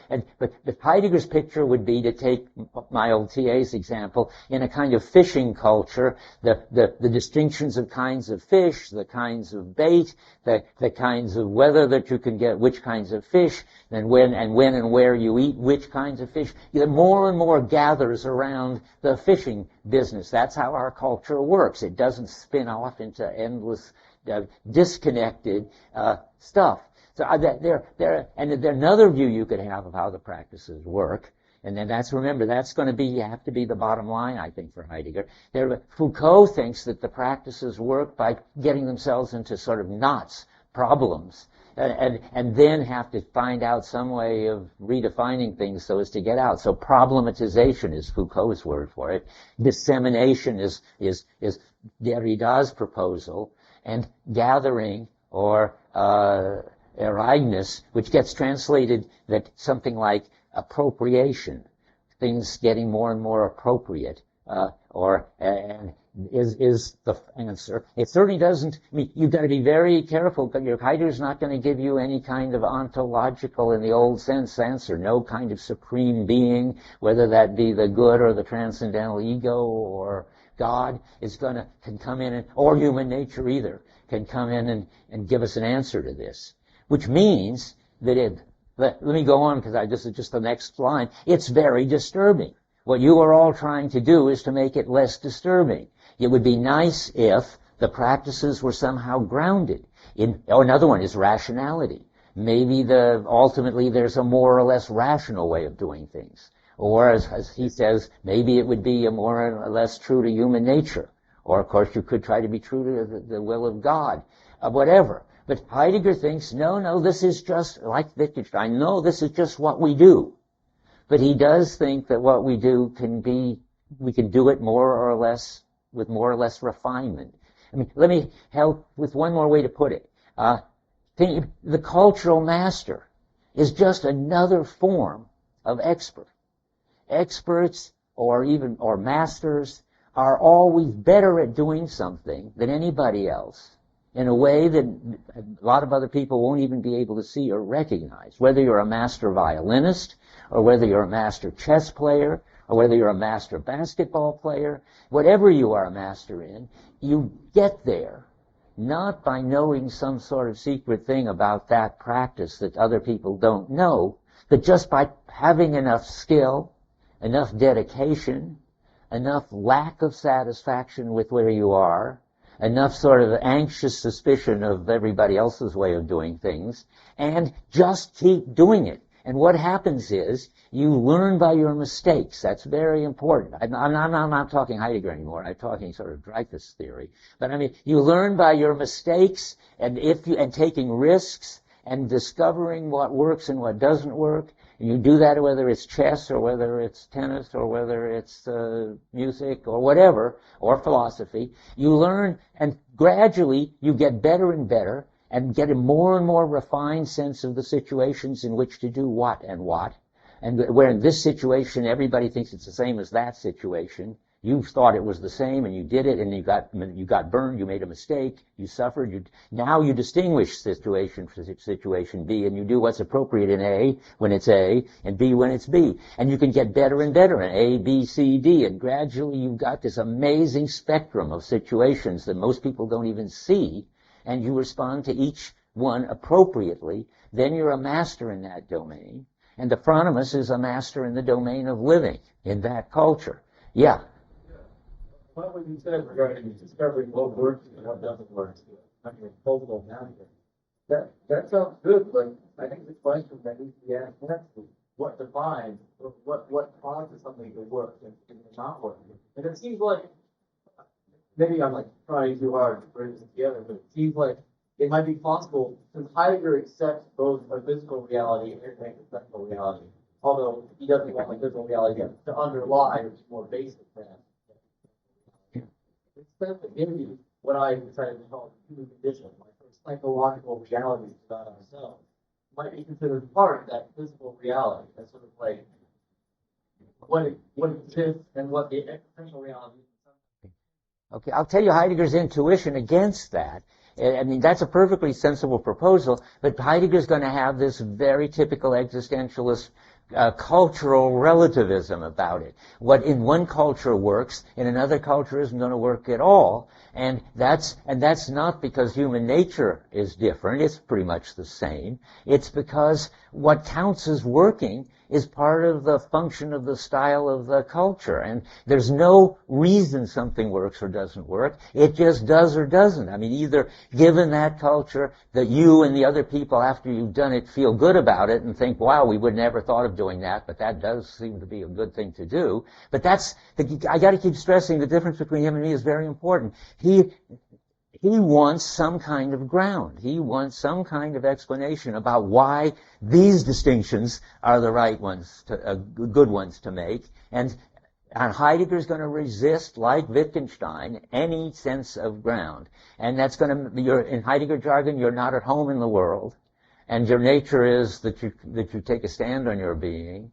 Heidegger's picture would be to take my old TA's example, in a kind of fishing culture, the distinctions of kinds of fish, the kinds of bait, the kinds of weather that you can get, which kinds of fish, and when and where you eat which kinds of fish. More and more gathers around the fishing business. That's how our culture works. It doesn't spin off into endless disconnected stuff. So another view you could have of how the practices work, and then remember, that's going to have to be the bottom line, I think, for Heidegger. Foucault thinks that the practices work by getting themselves into sort of knots, problems, and then have to find out some way of redefining things so as to get out. So problematization is Foucault's word for it. Dissemination is Derrida's proposal, and gathering, or Ereignis, which gets translated that something like appropriation, things getting more and more appropriate, is the answer. It certainly doesn't. I mean, you've got to be very careful. Heidegger's not going to give you any kind of ontological, in the old sense, answer. No kind of supreme being, whether that be the good or the transcendental ego or God, can come in, or human nature either, can come in and give us an answer to this. Which means that let me go on, because this is just the next line. It's very disturbing. What you are all trying to do is to make it less disturbing. It would be nice if the practices were somehow grounded another one is rationality. Maybe ultimately there's a more or less rational way of doing things. Or, as he says, maybe it would be a more or less true to human nature. Or, of course, you could try to be true to the will of God. Whatever. But Heidegger thinks, no, this is just, like Wittgenstein, no, this is just what we do. But he does think that what we do we can do it more or less, with more or less refinement. I mean, let me help with one more way to put it. The cultural master is just another form of expert. Experts, or masters, are always better at doing something than anybody else, in a way that a lot of other people won't even be able to see or recognize. Whether you're a master violinist, or whether you're a master chess player, or whether you're a master basketball player, whatever you are a master in, you get there not by knowing some sort of secret thing about that practice that other people don't know, but just by having enough skill, enough dedication, enough lack of satisfaction with where you are, enough sort of anxious suspicion of everybody else's way of doing things, and just keep doing it. And what happens is, you learn by your mistakes. That's very important. I'm not talking Heidegger anymore. I'm talking sort of Dreyfus theory. But I mean, you learn by your mistakes, and taking risks, and discovering what works and what doesn't work. And you do that whether it's chess, or whether it's tennis, or whether it's music, or whatever, or philosophy. You learn, and gradually you get better and better, and get a more and more refined sense of the situations in which to do what. And where in this situation everybody thinks it's the same as that situation. You thought it was the same, and you did it, and you got burned, you made a mistake, you suffered. Now you distinguish situation for situation B, and you do what's appropriate in A when it's A, and B when it's B. And you can get better and better in A, B, C, D, and gradually you've got this amazing spectrum of situations that most people don't even see, and you respond to each one appropriately. Then you're a master in that domain, and the Phronimos is a master in the domain of living in that culture. Yeah. What would you say regarding discovering what works and what doesn't work? Like your proposal down here. That sounds good, but I think the question that needs to be asked next is what defines, or what causes something to work and not work? And it seems like, maybe I'm like trying too hard to bring this together, but it seems like it might be possible, since Heidegger accepts both a physical reality and a conceptual reality, although he doesn't want like physical reality to underlie, which is more basic than that. Instead of maybe what I decided to call the human condition, like psychological realities about ourselves, might be considered part of that physical reality. That's sort of like what exists and what the existential reality is. Okay, I'll tell you Heidegger's intuition against that. I mean, that's a perfectly sensible proposal, but Heidegger's going to have this very typical existentialist cultural relativism about it. What in one culture works, in another culture isn't going to work at all. And that's not because human nature is different. It's pretty much the same. It's because what counts as working is part of the function of the style of the culture. And there's no reason something works or doesn't work. It just does or doesn't. I mean, either given that culture that you and the other people after you've done it feel good about it and think, wow, we would never thought of doing that, but that does seem to be a good thing to do. But I got to keep stressing the difference between him and me is very important. He wants some kind of ground. He wants some kind of explanation about why these distinctions are the right ones, good ones to make. And Heidegger's going to resist, like Wittgenstein, any sense of ground. And that's going to, in Heidegger jargon, you're not at home in the world. And your nature is that you take a stand on your being.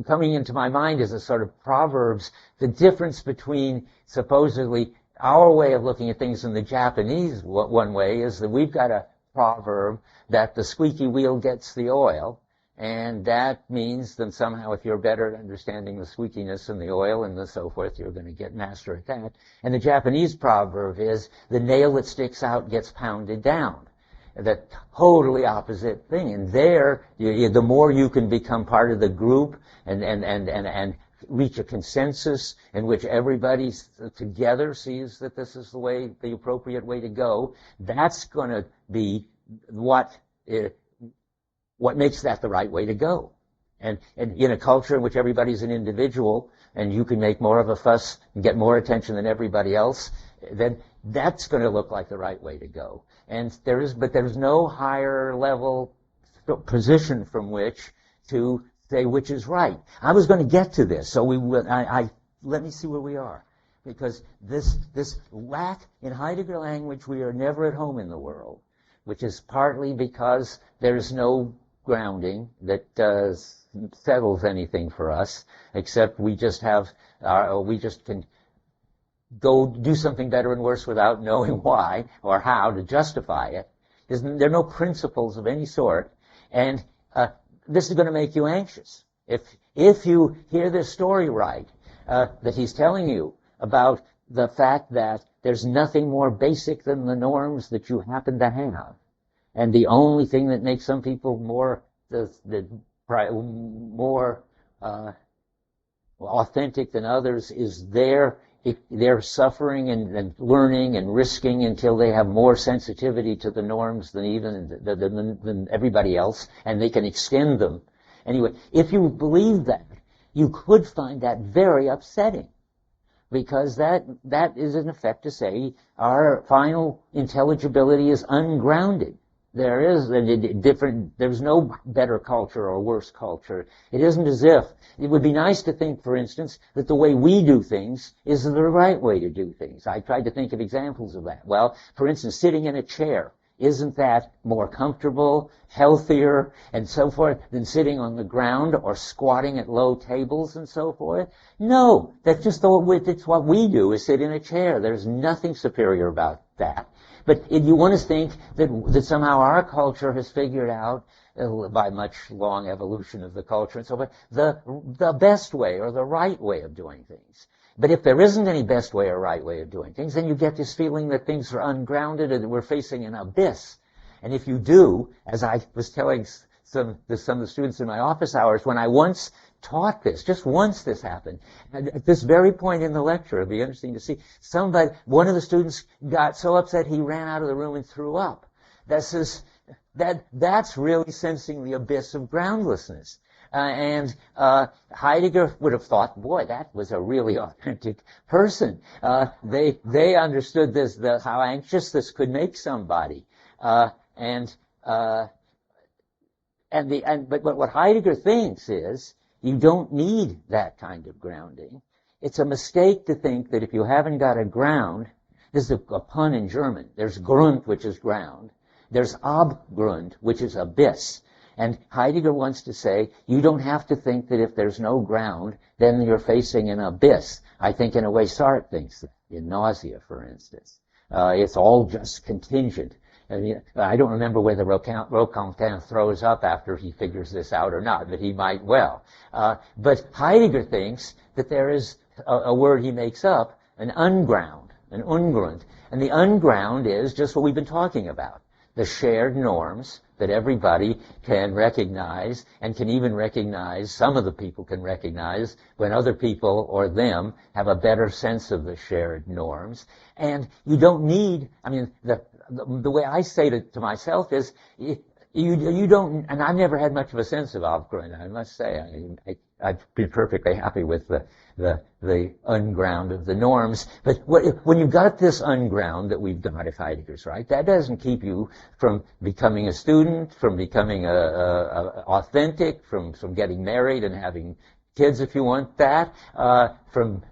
Coming into my mind is a sort of Proverbs, the difference between supposedly our way of looking at things and the Japanese one way is that we've got a proverb that the squeaky wheel gets the oil, and that means that somehow if you're better at understanding the squeakiness and the oil and so forth, you're going to get master at that. And the Japanese proverb is the nail that sticks out gets pounded down. The totally opposite thing. And there, the more you can become part of the group and reach a consensus in which everybody together sees that this is the appropriate way to go, that's going to be what makes that the right way to go. And in a culture in which everybody's an individual and you can make more of a fuss and get more attention than everybody else, then that's going to look like the right way to go. And there's no higher level position from which to say which is right. I was going to get to this, so let me see where we are. Because this lack, in Heidegger language, we are never at home in the world, which is partly because there's no grounding that settles anything for us, except we just can go do something better and worse without knowing why or how to justify it. There are no principles of any sort, and this is going to make you anxious. If you hear this story right, that he's telling you about the fact that there's nothing more basic than the norms that you happen to have, and the only thing that makes some people more authentic than others is their suffering and learning and risking until they have more sensitivity to the norms than everybody else, and they can extend them. Anyway, if you believe that, you could find that very upsetting, because that is in effect to say our final intelligibility is ungrounded. There's no better culture or worse culture. It isn't as if, it would be nice to think, for instance, that the way we do things is the right way to do things. I tried to think of examples of that. Well, for instance, sitting in a chair, isn't that more comfortable, healthier, and so forth than sitting on the ground or squatting at low tables and so forth? No, that's just it's what we do, is sit in a chair. There's nothing superior about that. But if you want to think that somehow our culture has figured out, by much long evolution of the culture and so forth, the best way or the right way of doing things. But if there isn't any best way or right way of doing things, then you get this feeling that things are ungrounded and that we're facing an abyss. And if you do, as I was telling some of the students in my office hours when I once taught this. Just once this happened. And at this very point in the lecture, it'd be interesting to see. One of the students got so upset he ran out of the room and threw up. That's really sensing the abyss of groundlessness. Heidegger would have thought, boy, that was a really authentic person. They understood this, how anxious this could make somebody. But what Heidegger thinks is, you don't need that kind of grounding. It's a mistake to think that if you haven't got a ground, this is a pun in German. There's Grund, which is ground. There's Abgrund, which is abyss. And Heidegger wants to say, you don't have to think that if there's no ground, then you're facing an abyss. I think in a way Sartre thinks that, in Nausea, for instance. It's all just contingent. I mean, I don't remember whether Roquentin throws up after he figures this out or not, but he might well. But Heidegger thinks that there is a word he makes up, an unground, an ungrund. And the unground is just what we've been talking about. The shared norms that everybody can recognize and can even recognize, some of the people can recognize when other people or them have a better sense of the shared norms. And you don't need, I mean, the way I say it to myself is, you don't, and I've never had much of a sense of Aufgrund, I must say. I've been perfectly happy with the unground of the norms. But when you've got this unground that we've got, if Heidegger's right, that doesn't keep you from becoming a student, from becoming authentic, from getting married and having kids if you want that, from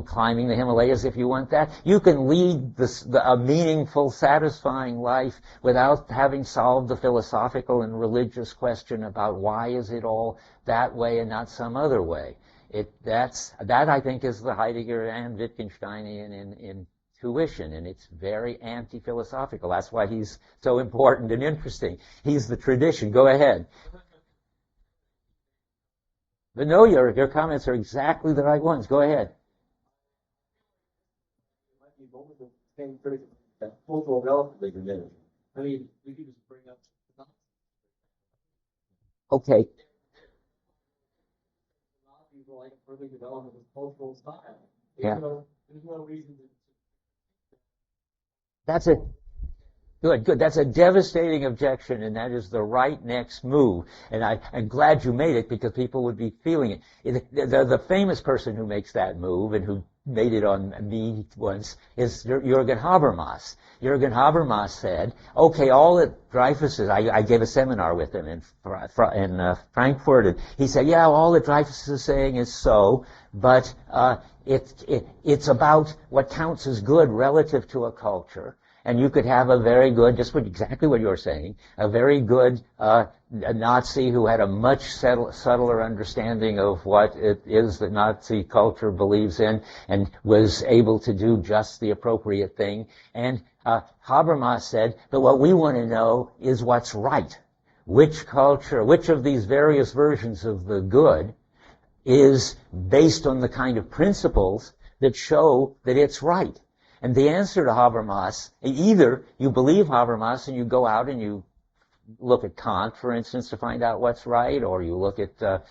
climbing the Himalayas if you want that. You can lead a meaningful, satisfying life without having solved the philosophical and religious question about why is it all that way and not some other way. That I think is the Heidegger and Wittgensteinian intuition, and it's very anti-philosophical. That's why he's so important and interesting. He's the tradition. Go ahead. But no, your comments are exactly the right ones. Go ahead. Cultural relativism. I mean, we could just bring up. Okay. Nazis were like further development of cultural style. Yeah. There's no reason to. That's a good. That's a devastating objection, and that is the right next move. And I'm glad you made it because people would be feeling it. The famous person who makes that move and who made it on me once is Jürgen Habermas. Jürgen Habermas said, okay, all that Dreyfus is, I gave a seminar with him in Frankfurt, and he said, yeah, all that Dreyfus is saying is so, but it's about what counts as good relative to a culture. And you could have a very good, exactly what you're saying, a very good a Nazi who had a much subtler understanding of what it is that Nazi culture believes in and was able to do just the appropriate thing. And Habermas said, but what we want to know is what's right. Which culture, which of these various versions of the good is based on the kind of principles that show that it's right. And the answer to Habermas, either you believe Habermas and you go out and you look at Kant, for instance, to find out what's right, or you look at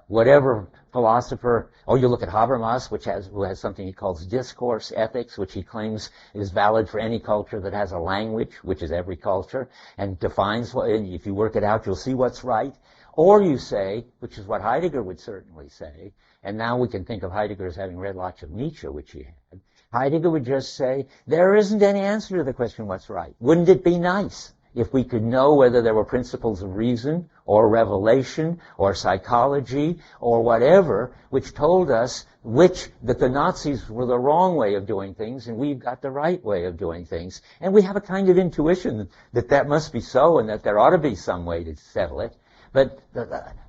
whatever philosopher, or you look at Habermas, who has something he calls discourse ethics, which he claims is valid for any culture that has a language, which is every culture, and defines what, and if you work it out, you'll see what's right. Or you say, which is what Heidegger would certainly say, and now we can think of Heidegger as having read lots of Nietzsche, which he had. Heidegger would just say, there isn't any answer to the question what's right. Wouldn't it be nice if we could know whether there were principles of reason or revelation or psychology or whatever which told us that the Nazis were the wrong way of doing things and we've got the right way of doing things. And we have a kind of intuition that must be so and that there ought to be some way to settle it. But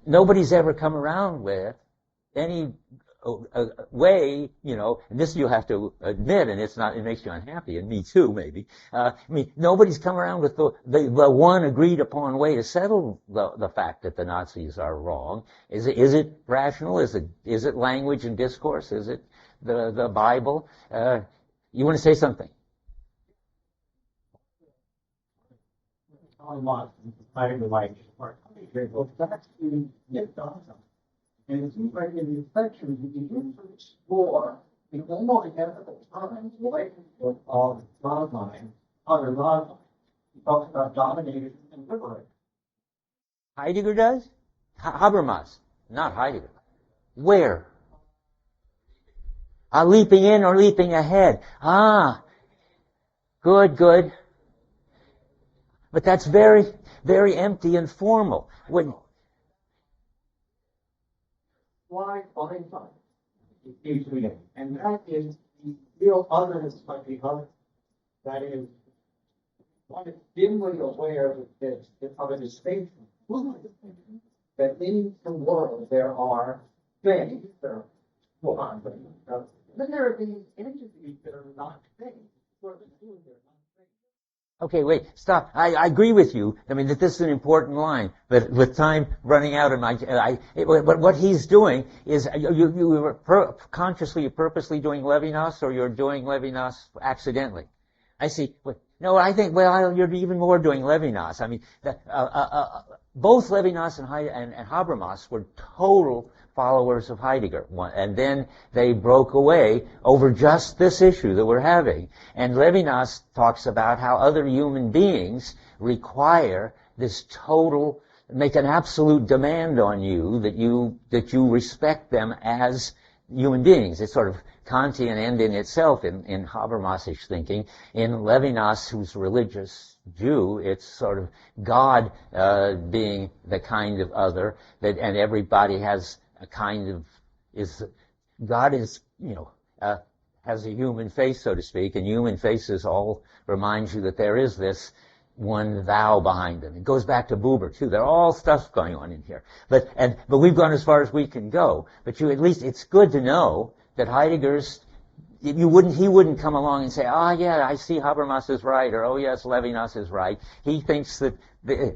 nobody's ever come around with any way, and this you have to admit, and it makes you unhappy, and me too, maybe. Nobody's come around with the one agreed upon way to settle the fact that the Nazis are wrong. Is it rational? Is it language and discourse? Is it the Bible? You want to say something? I It goes back to Dawson. And it seems like in the section, you begin to explore the only ethical times relationship of log line, other log line. He talks about domination and liberation. Heidegger does? Habermas, not Heidegger. Where? Leaping in or leaping ahead. Good. But that's very, very empty and formal. When Why fine? And that is the real otherness of the other. That is, one is dimly aware of a distinction. That in the world there are things that are then there are these entities that are not things. Okay, wait, stop. I agree with you. I mean, that this is an important line, but with time running out, but what he's doing is you were consciously, purposely doing Levinas, or you're doing Levinas accidentally. I see. No, I think, you're even more doing Levinas. I mean, both Levinas and Habermas were total followers of Heidegger. And then they broke away over just this issue that we're having. And Levinas talks about how other human beings require this total, make an absolute demand on you that you respect them as human beings. It's sort of Kantian end in itself in Habermasish thinking. In Levinas, who's a religious Jew, it's sort of God being the kind of other, and everybody has a kind of God is, has a human face, so to speak, and human faces all remind you that there is this one thou behind them. It goes back to Buber too. There are all stuff going on in here. But we've gone as far as we can go. But at least it's good to know that Heidegger's, he wouldn't come along and say, yeah, I see Habermas is right, or oh yes, Levinas is right. He thinks that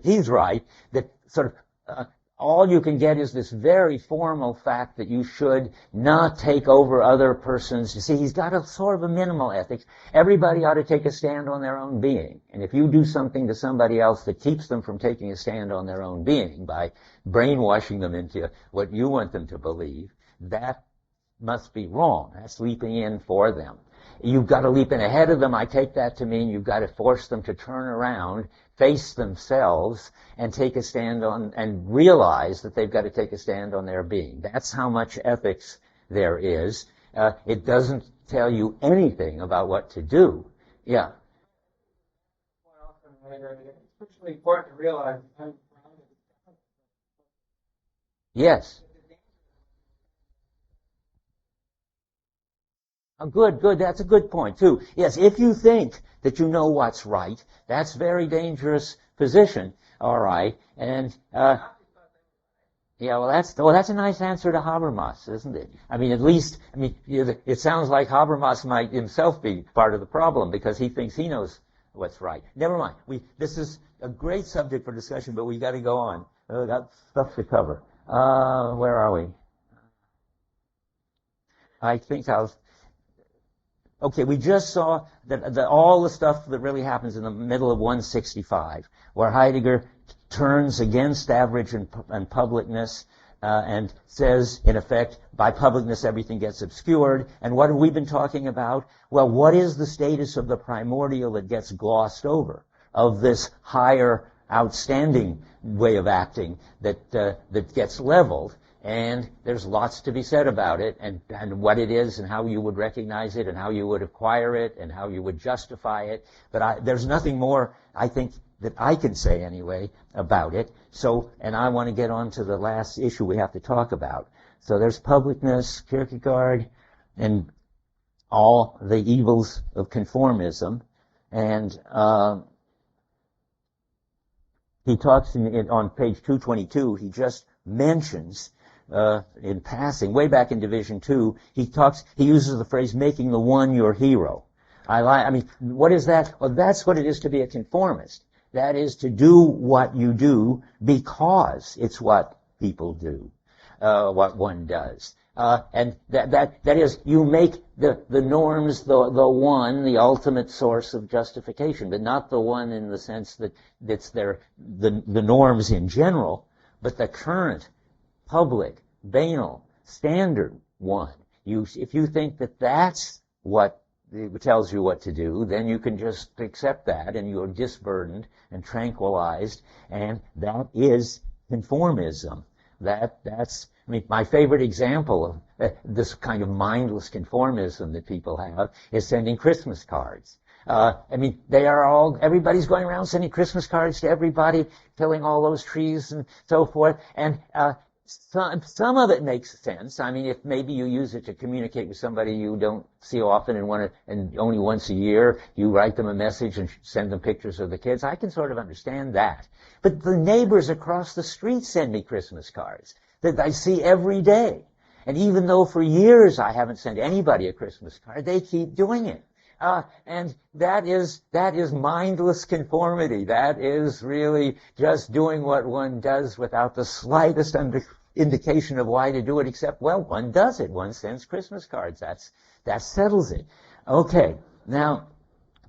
he's right, that sort of all you can get is this very formal fact that you should not take over other persons. You see, he's got a sort of a minimal ethics. Everybody ought to take a stand on their own being. And if you do something to somebody else that keeps them from taking a stand on their own being by brainwashing them into what you want them to believe, that must be wrong. That's leaping in for them. You've got to leap in ahead of them. I take that to mean you've got to force them to turn around, face themselves, and take a stand on, and realize that they've got to take a stand on their being. That's how much ethics there is. It doesn't tell you anything about what to do. Yeah. It's especially important to realize. Yes. Good. That's a good point, too. Yes, if you think that you know what's right, that's a very dangerous position. All right. And, that's a nice answer to Habermas, isn't it? I mean, it sounds like Habermas might himself be part of the problem because he thinks he knows what's right. Never mind. This is a great subject for discussion, but we've got to go on. We've got stuff to cover. Where are we? I think Okay, we just saw that all the stuff that really happens in the middle of 165, where Heidegger turns against average and publicness and says, in effect, by publicness everything gets obscured. And what have we been talking about? Well, what is the status of the primordial that gets glossed over, of this higher, outstanding way of acting that gets leveled? And there's lots to be said about it, and what it is, and how you would recognize it, and how you would acquire it, and how you would justify it. But there's nothing more, I think, that I can say anyway about it. So, and I want to get on to the last issue we have to talk about. So there's publicness, Kierkegaard, and all the evils of conformism. And he talks on page 222, he just mentions in passing, way back in Division 2, he uses the phrase making the one your hero. What is that? Well, that's what it is to be a conformist. That is to do what you do because it's what people do, what one does. And that is, you make the norms the one, the ultimate source of justification, but not the one in the sense that it's the norms in general, But the current, public, banal, standard one, if you think that that's what it tells you what to do, then you can just accept that, and you're disburdened and tranquilized, and that is conformism. That's I mean, my favorite example of this kind of mindless conformism that people have is sending Christmas cards. I mean, everybody's going around sending Christmas cards to everybody, killing all those trees and so forth, and some of it makes sense. I mean, if maybe you use it to communicate with somebody you don't see often and only once a year, you write them a message and send them pictures of the kids, I can sort of understand that. But the neighbors across the street send me Christmas cards that I see every day. And even though for years I haven't sent anybody a Christmas card, they keep doing it. And that is mindless conformity. That is really just doing what one does without the slightest indication of why to do it, except, well, one does it. One sends Christmas cards. That settles it. Okay. Now,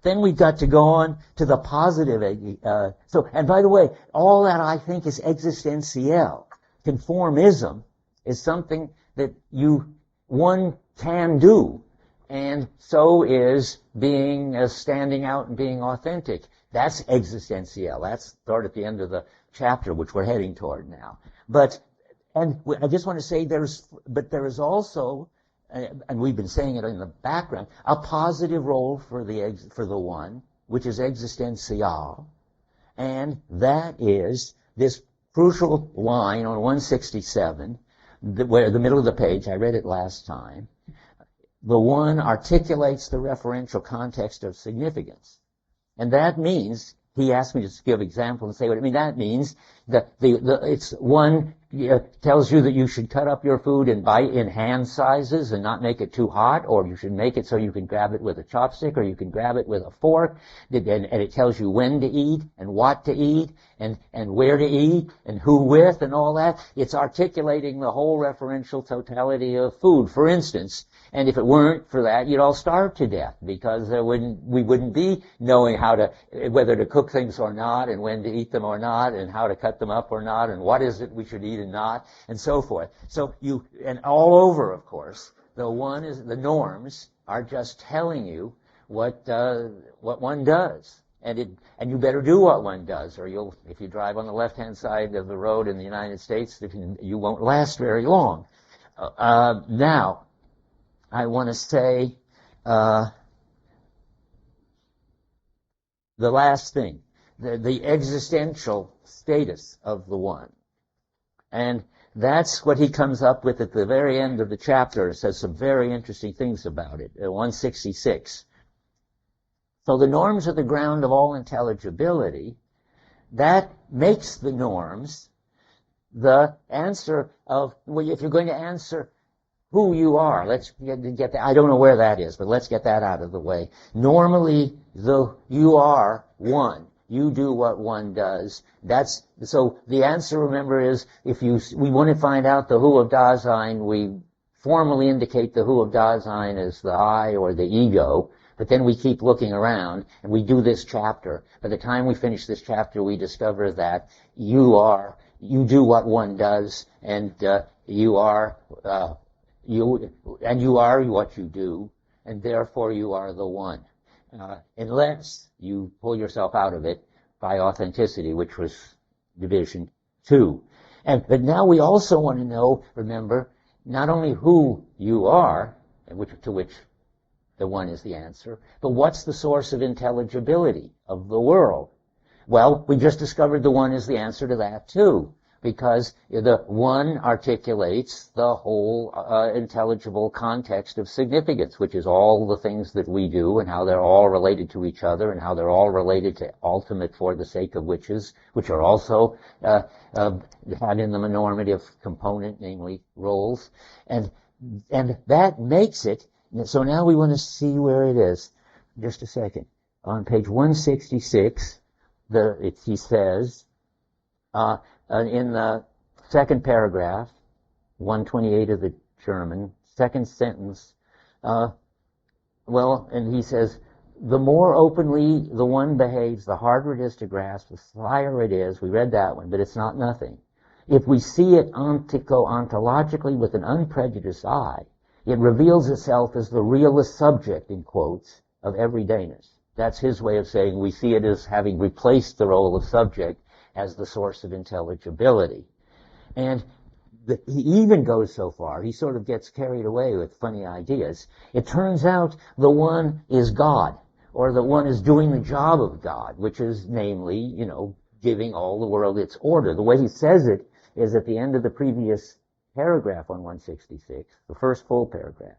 then we've got to go on to the positive. And by the way, all that I think is existential. Conformism is something that one can do. And so is standing out and being authentic. That's existential. That's sort of at the end of the chapter, which we're heading toward now. And I just want to say there is also, and we've been saying it in the background, a positive role for the one, which is existential. And that is this crucial line on 167, where the middle of the page, I read it last time. The one articulates the referential context of significance. And that means, he asked me to give examples and say what I mean. That means that it's one tells you that you should cut up your food and bite in hand sizes and not make it too hot, or you should make it so you can grab it with a chopstick, or you can grab it with a fork, and it tells you when to eat and what to eat and where to eat and who with and all that. It's articulating the whole referential totality of food, for instance. And if it weren't for that, you'd all starve to death, because we wouldn't be knowing whether to cook things or not, and when to eat them or not, and how to cut them up or not, and what is it we should eat and not, and so forth. So and all over, of course, the norms are just telling you what one does. And you better do what one does, or if you drive on the left-hand side of the road in the United States, you won't last very long. Now, I want to say the last thing, the existential status of the one. And that's what he comes up with at the very end of the chapter. It says some very interesting things about it, 166. So the norms are the ground of all intelligibility. That makes the norms the answer of, well, if you're going to answer who you are, let's get that. I don't know where that is, but let's get that out of the way. Normally, you are one. You do what one does. So the answer, remember, is we want to find out the who of Dasein, we formally indicate the who of Dasein as the I or the ego, but then we keep looking around and we do this chapter. By the time we finish this chapter, we discover that you do what one does, and you are what you do, and therefore you are the one. Unless you pull yourself out of it by authenticity, which was division 2. But now we also want to know, remember, not only who you are, to which the one is the answer, but what's the source of intelligibility of the world? Well, we just discovered the one is the answer to that too, because the one articulates the whole intelligible context of significance, which is all the things that we do and how they're all related to each other and how they're all related to ultimate for the sake of which are also had in them a normative component, namely roles. And that makes it, so now we want to see where it is. Just a second. On page 166, he says, in the second paragraph, 128 of the German, second sentence, and he says, the more openly the one behaves, the harder it is to grasp, the slyer it is. We read that one, but it's not nothing. if we see it ontologically with an unprejudiced eye, it reveals itself as the realist subject, in quotes, of everydayness. That's his way of saying we see it as having replaced the role of subject as the source of intelligibility. And he even goes so far, he sort of gets carried away with funny ideas. It turns out the one is God, or the one is doing the job of God, which is namely, giving all the world its order. The way he says it is at the end of the previous paragraph on 166, the first full paragraph.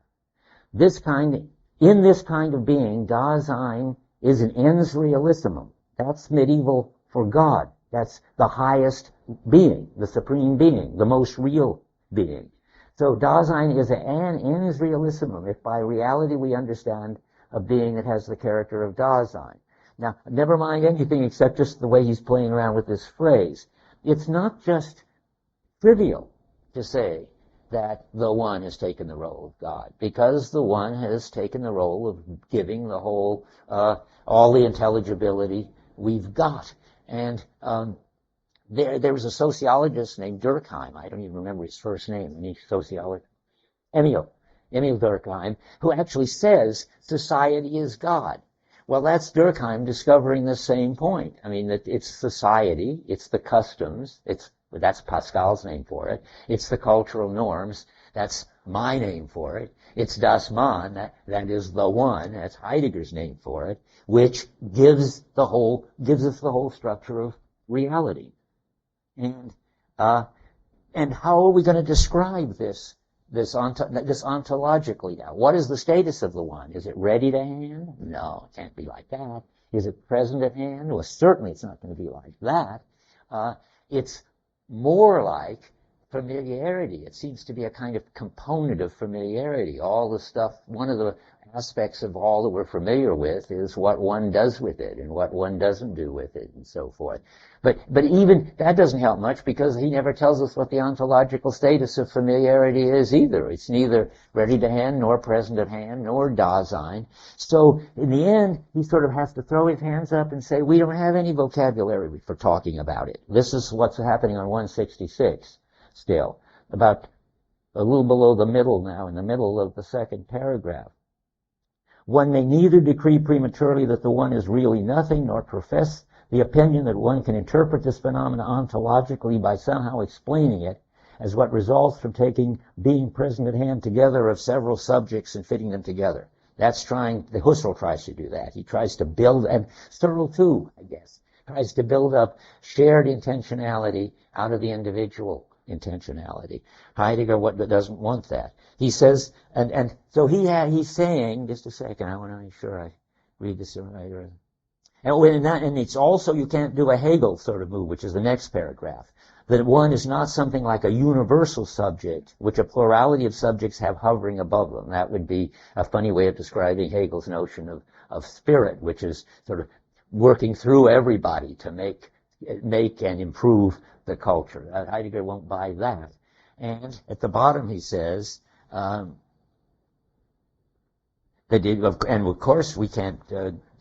In this kind of being, Dasein is an ens realissimum. That's medieval for God. That's the highest being, the supreme being, the most real being. So Dasein is an ens realissimum, if by reality we understand a being that has the character of Dasein. Now, never mind anything except just the way he's playing around with this phrase. It's not just trivial to say that the one has taken the role of God, because the one has taken the role of giving the whole, all the intelligibility we've got. And there was a sociologist named Durkheim, I don't even remember his first name, any sociologist, Emil Durkheim, who actually says society is God. Well, that's Durkheim discovering the same point. I mean, that it's society, it's the customs, that's Pascal's name for it. It's the cultural norms. That's my name for it. It's das Man, that is the one. That's Heidegger's name for it, which gives us the whole structure of reality. And how are we going to describe this ontologically now? What is the status of the one? Is it ready to hand? No, it can't be like that. Is it present at hand? Well, certainly it's not going to be like that. It's more like familiarity. It seems to be a kind of component of familiarity. All the stuff, one of the aspects of all that we're familiar with is what one does with it and what one doesn't do with it and so forth. But even that doesn't help much, because he never tells us what the ontological status of familiarity is either. It's neither ready to hand nor present at hand nor Dasein. So in the end, he sort of has to throw his hands up and say, we don't have any vocabulary for talking about it. This is what's happening on 166 still, about a little below the middle now, in the middle of the second paragraph. One may neither decree prematurely that the one is really nothing, nor profess the opinion that one can interpret this phenomena ontologically by somehow explaining it as what results from taking being present at hand together of several subjects and fitting them together. Husserl tries to do that. He tries to build, and Searle too, I guess, tries to build up shared intentionality out of the individual intentionality. Heidegger doesn't want that. He says, and so he's saying, just a second, I want to make sure I read this right. And it's also, you can't do a Hegel sort of move, which is the next paragraph, that one is not something like a universal subject, which a plurality of subjects have hovering above them. That would be a funny way of describing Hegel's notion of spirit, which is sort of working through everybody to make and improve the culture. Heidegger won't buy that. And at the bottom he says, and of course we can't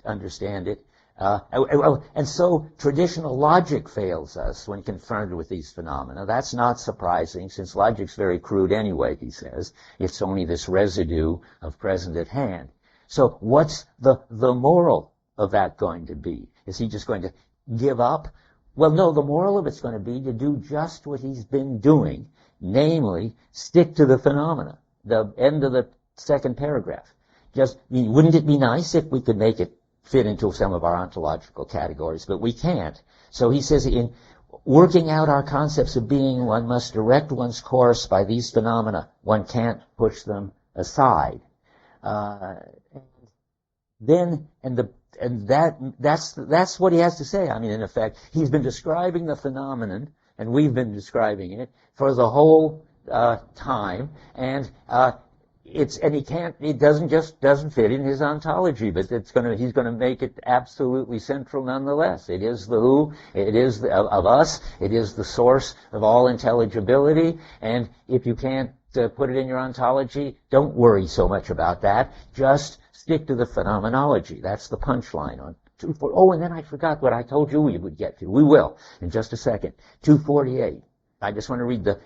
understand it. And so traditional logic fails us when confronted with these phenomena. That's not surprising, since logic's very crude anyway, he says. It's only this residue of present at hand. So what's the moral of that going to be? Is he just going to give up? Well, no, the moral of it's going to be to do just what he's been doing, namely, stick to the phenomena. The end of the second paragraph. Wouldn't it be nice if we could make it fit into some of our ontological categories, but we can't. So he says, in working out our concepts of being, one must direct one's course by these phenomena. One can't push them aside. That's what he has to say. I mean, in effect, he's been describing the phenomenon, and we've been describing it for the whole time, and it doesn't fit in his ontology, but he's gonna make it absolutely central nonetheless. It is the who, it is of us, it is the source of all intelligibility, and if you can't put it in your ontology, don't worry so much about that. Just stick to the phenomenology. That's the punchline on 248. Oh, and then I forgot what I told you we would get to. We will in just a second. 248. I just want to read the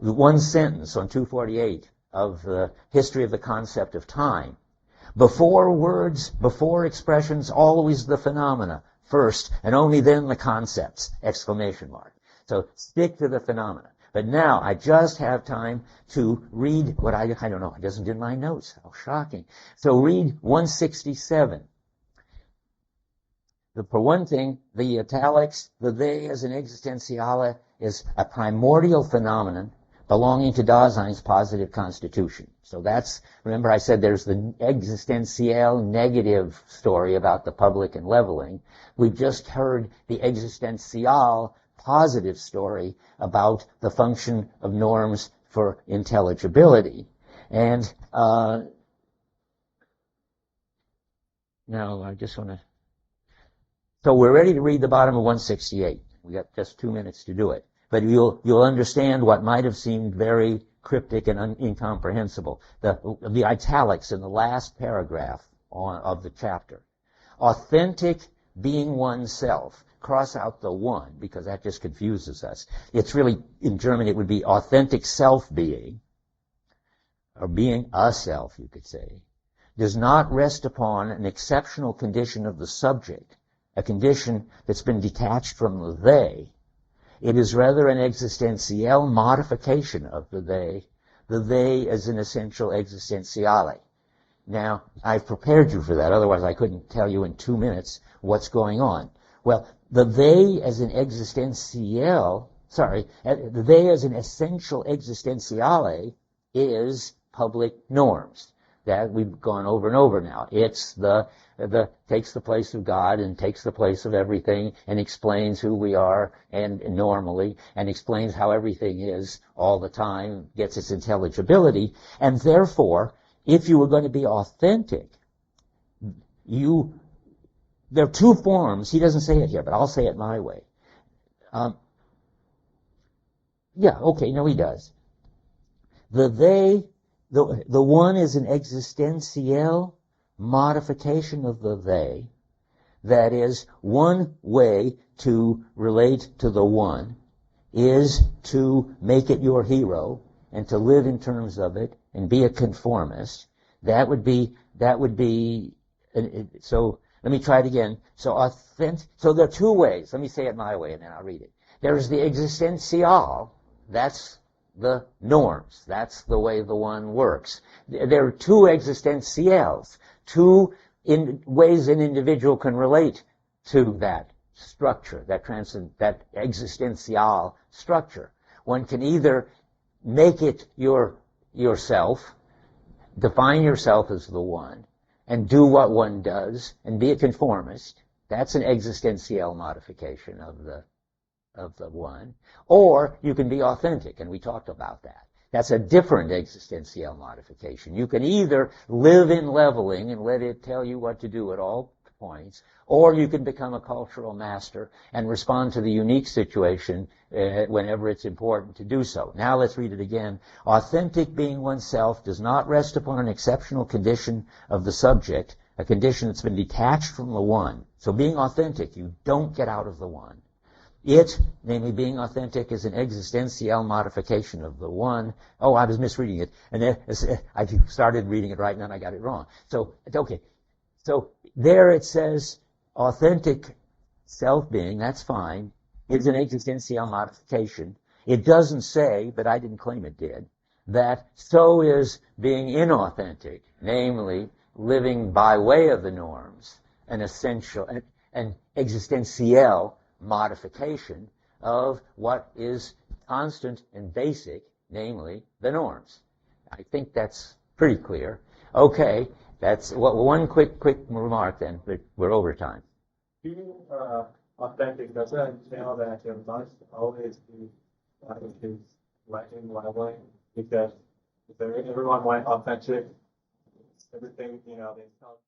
one sentence on 248 of the History of the Concept of Time. Before words, before expressions, always the phenomena first, and only then the concepts, exclamation mark. So stick to the phenomena. But now I just have time to read what I don't know, it doesn't in my notes. How shocking. So read 167. For one thing, the italics, the they as an existentiale is a primordial phenomenon belonging to Dasein's positive constitution. So that's, remember I said there's the existential negative story about the public and leveling. We've just heard the existential positive story about the function of norms for intelligibility. And now I just want to... So we're ready to read the bottom of 168. We got just 2 minutes to do it. But you'll understand what might have seemed very cryptic and incomprehensible. The italics in the last paragraph of the chapter. Authentic being oneself. Cross out the one, because that just confuses us. It's really, in German, it would be authentic self-being, or being a self, you could say, does not rest upon an exceptional condition of the subject, a condition that's been detached from the they. It is rather an existential modification of the they as an essential existentiale. Now, I've prepared you for that, otherwise I couldn't tell you in 2 minutes what's going on. Well, the they as an essential existentiale is public norms. That we've gone over and over now. It's takes the place of God and takes the place of everything and explains who we are and normally and explains how everything is all the time, gets its intelligibility. And therefore, if you were going to be authentic, there are two forms. He doesn't say it here, but I'll say it my way. He does. The one is an existential modification of the they. That is, one way to relate to the one is to make it your hero and to live in terms of it and be a conformist. So let me try it again. So there are two ways. Let me say it my way and then I'll read it. There is the existential. That's the norms. That's the way the one works. There are two existentials, two ways an individual can relate to that structure, that existential structure. One can either make it yourself, define yourself as the one, and do what one does, and be a conformist. That's an existential modification of the one. Or you can be authentic, and we talked about that. That's a different existential modification. You can either live in leveling and let it tell you what to do at all points, or you can become a cultural master and respond to the unique situation whenever it's important to do so. Now let's read it again. Authentic being oneself does not rest upon an exceptional condition of the subject, a condition that's been detached from the one. So being authentic, you don't get out of the one. It, namely being authentic, is an existential modification of the one. Oh, I was misreading it. And then I started reading it right and then I got it wrong. So, okay. So there it says authentic self-being, that's fine, is an existential modification. It doesn't say, but I didn't claim it did, that so is being inauthentic, namely living by way of the norms, an existential modification of what is constant and basic, namely the norms. I think that's pretty clear. Okay, that's one quick remark then, but we're over time. Being authentic doesn't entail that there must always be lacking leveling, because if everyone went authentic, everything, they tell.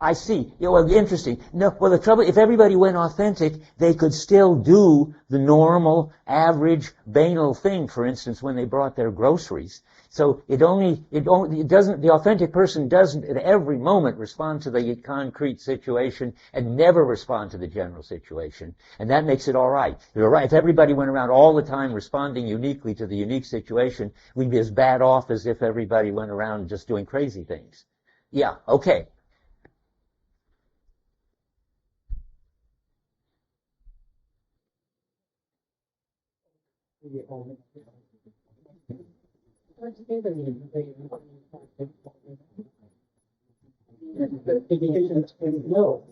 I see. Interesting. No, the trouble, if everybody went authentic, they could still do the normal, average, banal thing, for instance, when they brought their groceries. So it doesn't, the authentic person doesn't at every moment respond to the concrete situation and never respond to the general situation. And that makes it all right. You're right. If everybody went around all the time responding uniquely to the unique situation, we'd be as bad off as if everybody went around just doing crazy things. Yeah, okay. No.